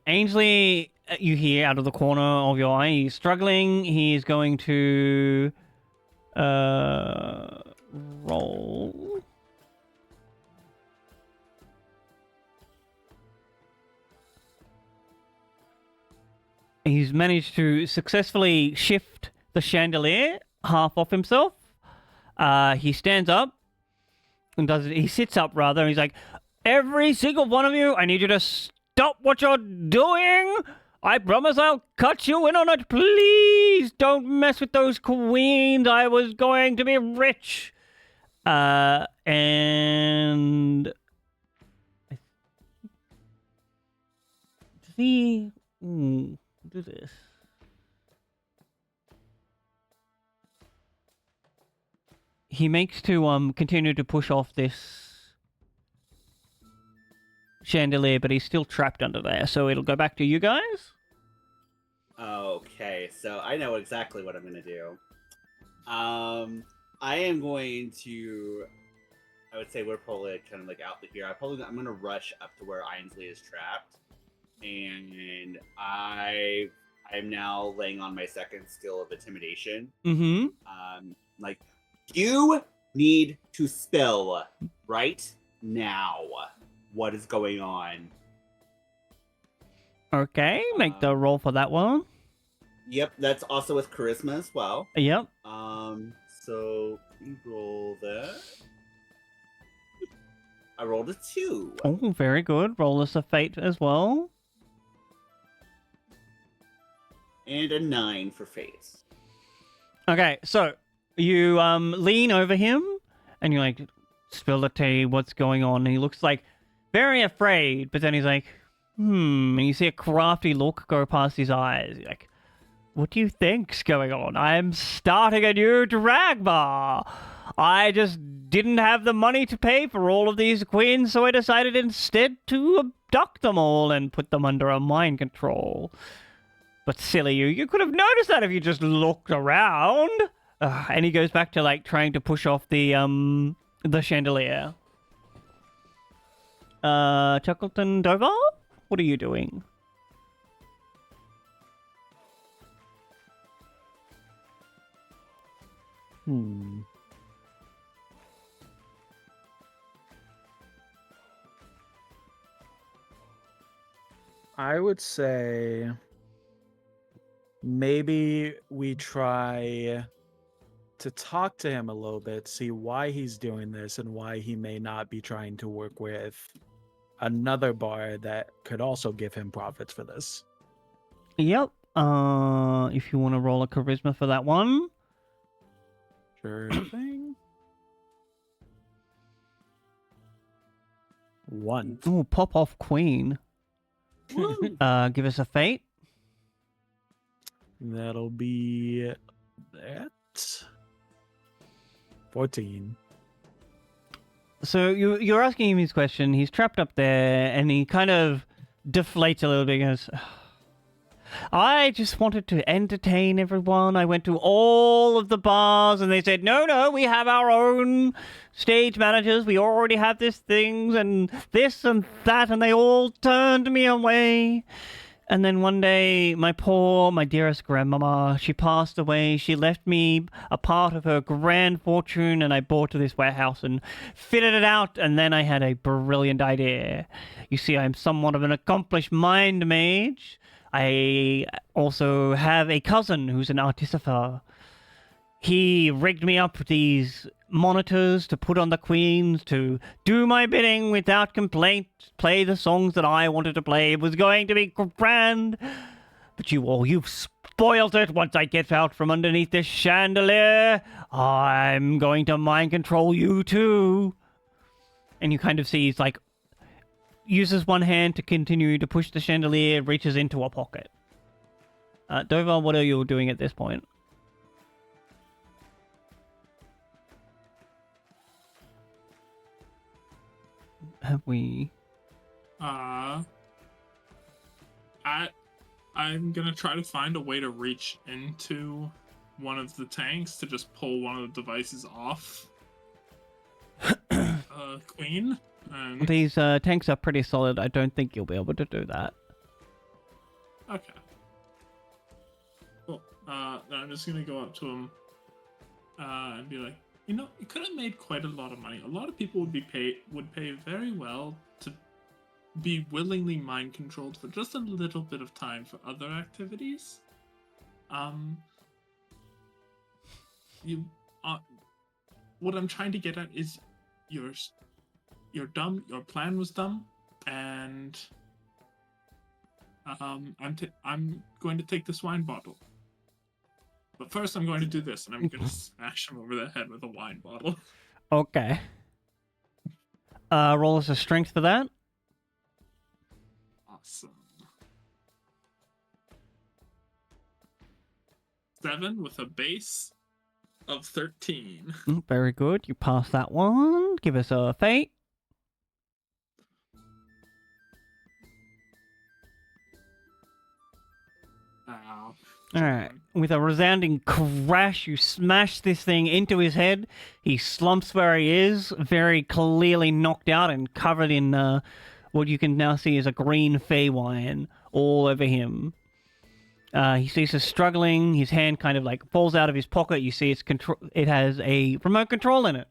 [SPEAKER 1] Ainsley, you hear out of the corner of your eye, he's struggling. He's going to roll. He's managed to successfully shift the chandelier half off himself. He stands up and he sits up rather, and he's like, every single one of you, I need you to stop what you're doing. I promise I'll cut you in on it. Please don't mess with those queens. I was going to be rich. And see, do this. He makes to continue to push off this chandelier, but he's still trapped under there, so it'll go back to you guys.
[SPEAKER 2] Okay, so I know exactly what I'm gonna do. I am going to. I would say we're probably kind of like out here. I'm gonna rush up to where Ainsley is trapped, and I'm now laying on my second skill of intimidation.
[SPEAKER 1] Mm-hmm.
[SPEAKER 2] Like, you need to spill right now what is going on.
[SPEAKER 1] Okay, make the roll for that one.
[SPEAKER 2] Yep, that's also with charisma as well.
[SPEAKER 1] Yep.
[SPEAKER 2] So you roll that. I rolled a 2.
[SPEAKER 1] Oh, very good. Roll us a fate as well.
[SPEAKER 2] And a 9 for fate.
[SPEAKER 1] Okay, so you lean over him and you're like, spill the tea, what's going on? And he looks like very afraid, but then he's like, and you see a crafty look go past his eyes. You're like, what do you think's going on? I'm starting a new drag bar. I just didn't have the money to pay for all of these queens, so I decided instead to abduct them all and put them under a mind control. But silly you could have noticed that if you just looked around. And he goes back to like trying to push off the chandelier. Chuckleton Dover, what are you doing?
[SPEAKER 4] I would say maybe we try to talk to him a little bit, see why he's doing this and why he may not be trying to work with another bar that could also give him profits for this.
[SPEAKER 1] Yep. If you want to roll a charisma for that one.
[SPEAKER 4] Sure thing. 1.
[SPEAKER 1] Oh, pop off queen. Give us a fate.
[SPEAKER 4] That'll be that. 14.
[SPEAKER 1] So you're asking him his question. He's trapped up there, and he kind of deflates a little bit. He goes, I just wanted to entertain everyone. I went to all of the bars and they said, no, we have our own stage managers. We already have this things and this and that, and they all turned me away. And then one day, my dearest grandmama, she passed away. She left me a part of her grand fortune, and I bought this warehouse and fitted it out, and then I had a brilliant idea. You see, I'm somewhat of an accomplished mind mage. I also have a cousin who's an artificer. He rigged me up these monitors to put on the queens to do my bidding without complaint, play the songs that I wanted to play. It was going to be grand, but you've spoiled it. Once I get out from underneath this chandelier, I'm going to mind control you too. And you kind of see he's like, uses one hand to continue to push the chandelier, reaches into a pocket. Dover, what are you doing at this point? Have we?
[SPEAKER 3] I'm gonna try to find a way to reach into one of the tanks to just pull one of the devices off. Queen. And...
[SPEAKER 1] These tanks are pretty solid. I don't think you'll be able to do that.
[SPEAKER 3] Okay. Well, then I'm just gonna go up to him and be like, you know, you could have made quite a lot of money. A lot of people would pay very well to be willingly mind controlled for just a little bit of time for other activities. What I'm trying to get at is you're dumb. Your plan was dumb, and I'm going to take this wine bottle. But first, I'm going to do this, and I'm going to smash him over the head with a wine bottle.
[SPEAKER 1] Okay. Roll us a strength for that.
[SPEAKER 3] Awesome. 7 with a base of 13.
[SPEAKER 1] Very good. You pass that one. Give us a fate.
[SPEAKER 3] Ow.
[SPEAKER 1] Alright. With a resounding crash, you smash this thing into his head. He slumps where he is, very clearly knocked out and covered in what you can now see is a green fey wine all over him. He ceases struggling. His hand kind of like falls out of his pocket. You see it has a remote control in it.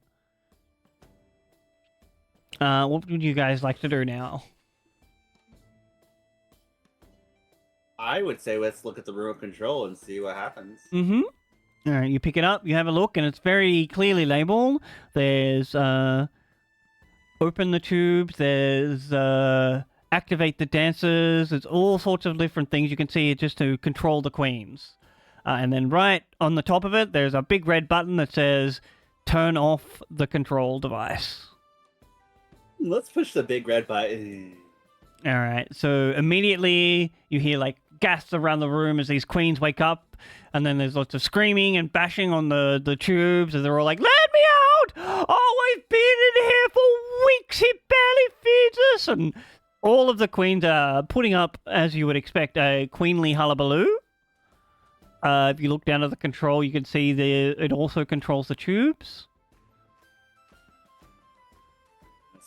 [SPEAKER 1] What would you guys like to do now?
[SPEAKER 2] I would say let's look at the remote control and see what happens.
[SPEAKER 1] Mm-hmm. All right, you pick it up, you have a look, and it's very clearly labeled. There's, open the tubes, there's, activate the dancers, there's all sorts of different things you can see just to control the queens. And then right on the top of it, there's a big red button that says, turn off the control device.
[SPEAKER 2] Let's push the big red button.
[SPEAKER 1] All right, so immediately you hear, like, gasps around the room as these queens wake up, and then there's lots of screaming and bashing on the tubes, and they're all like, let me out! Oh, we've been in here for weeks, he barely feeds us! And all of the queens are putting up, as you would expect, a queenly hullabaloo. If you look down at the control, you can see it also controls the tubes.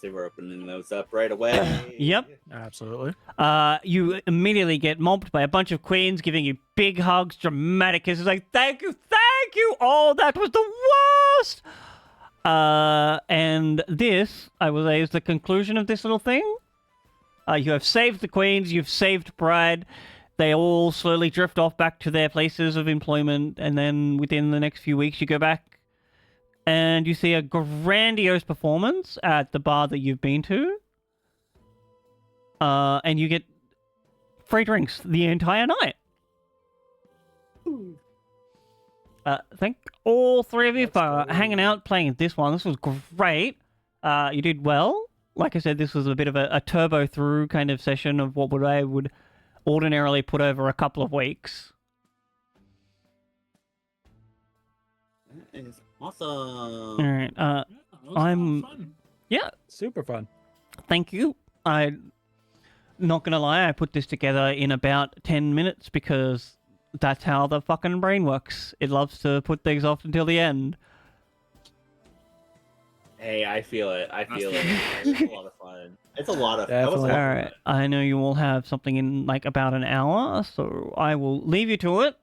[SPEAKER 2] So we're opening those up right away.
[SPEAKER 1] Yep.
[SPEAKER 4] Absolutely.
[SPEAKER 1] You immediately get mobbed by a bunch of queens giving you big hugs, dramatic kisses, like, thank you! Oh, that was the worst! And this, I will say, is the conclusion of this little thing. You have saved the queens, you've saved Bride. They all slowly drift off back to their places of employment, and then within the next few weeks you go back and you see a grandiose performance at the bar that you've been to. And you get free drinks the entire night. Thank all three of you for hanging out, playing this one. This was great. You did well. Like I said, this was a bit of a turbo through kind of session of what I would ordinarily put over a couple of weeks.
[SPEAKER 2] That is awesome. All
[SPEAKER 1] right.
[SPEAKER 3] Yeah, that was a lot of fun.
[SPEAKER 1] Yeah.
[SPEAKER 4] Super fun.
[SPEAKER 1] Thank you. I not gonna lie, I put this together in about 10 minutes because that's how the fucking brain works. It loves to put things off until the end.
[SPEAKER 2] Hey, I feel it. I feel it. It's a lot of fun. It's a lot of fun.
[SPEAKER 4] Definitely.
[SPEAKER 1] All right, I know you all have something in like about an hour, so I will leave you to it.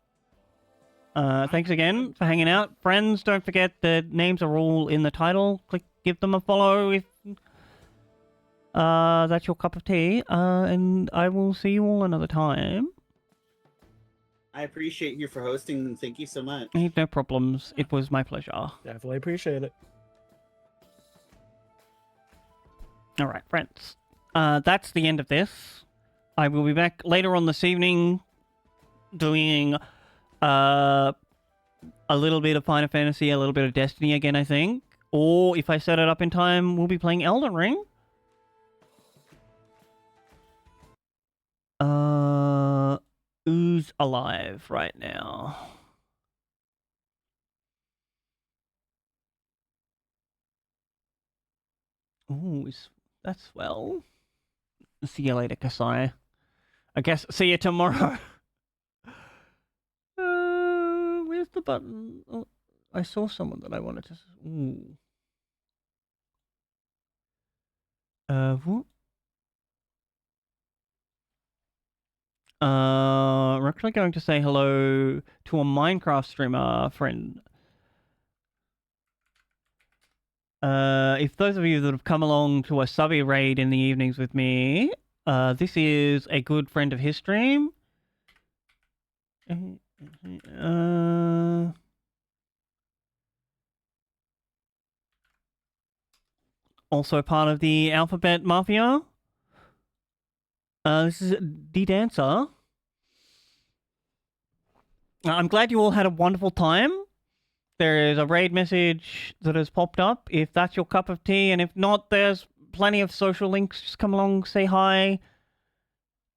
[SPEAKER 1] Thanks again for hanging out. Friends, don't forget the names are all in the title. Give them a follow if that's your cup of tea. And I will see you all another time.
[SPEAKER 2] I appreciate you for hosting, and thank you so much.
[SPEAKER 1] No problems. It was my pleasure.
[SPEAKER 4] Definitely appreciate it.
[SPEAKER 1] All right, friends. That's the end of this. I will be back later on this evening doing a little bit of Final Fantasy, a little bit of Destiny again, I think. Or if I set it up in time, we'll be playing Elden Ring. Who's alive right now? Ooh, that's swell. See you later, Kasai. I guess see you tomorrow. Where's the button? Oh, I saw someone that I wanted to. Ooh. Whoop. We're actually going to say hello to a Minecraft streamer friend. If those of you that have come along to a subby raid in the evenings with me, this is a good friend of his stream. Also part of the Alphabet Mafia. This is D-Dancer. I'm glad you all had a wonderful time. There is a raid message that has popped up. If that's your cup of tea, and if not, there's plenty of social links. Just come along, say hi.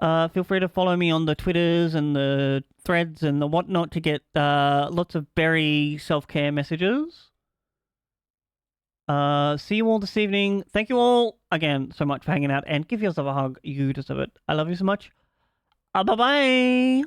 [SPEAKER 1] Feel free to follow me on the Twitters and the threads and the whatnot to get lots of berry self-care messages. See you all this evening. Thank you all again so much for hanging out, and give yourself a hug. You deserve it. I love you so much. Bye-bye.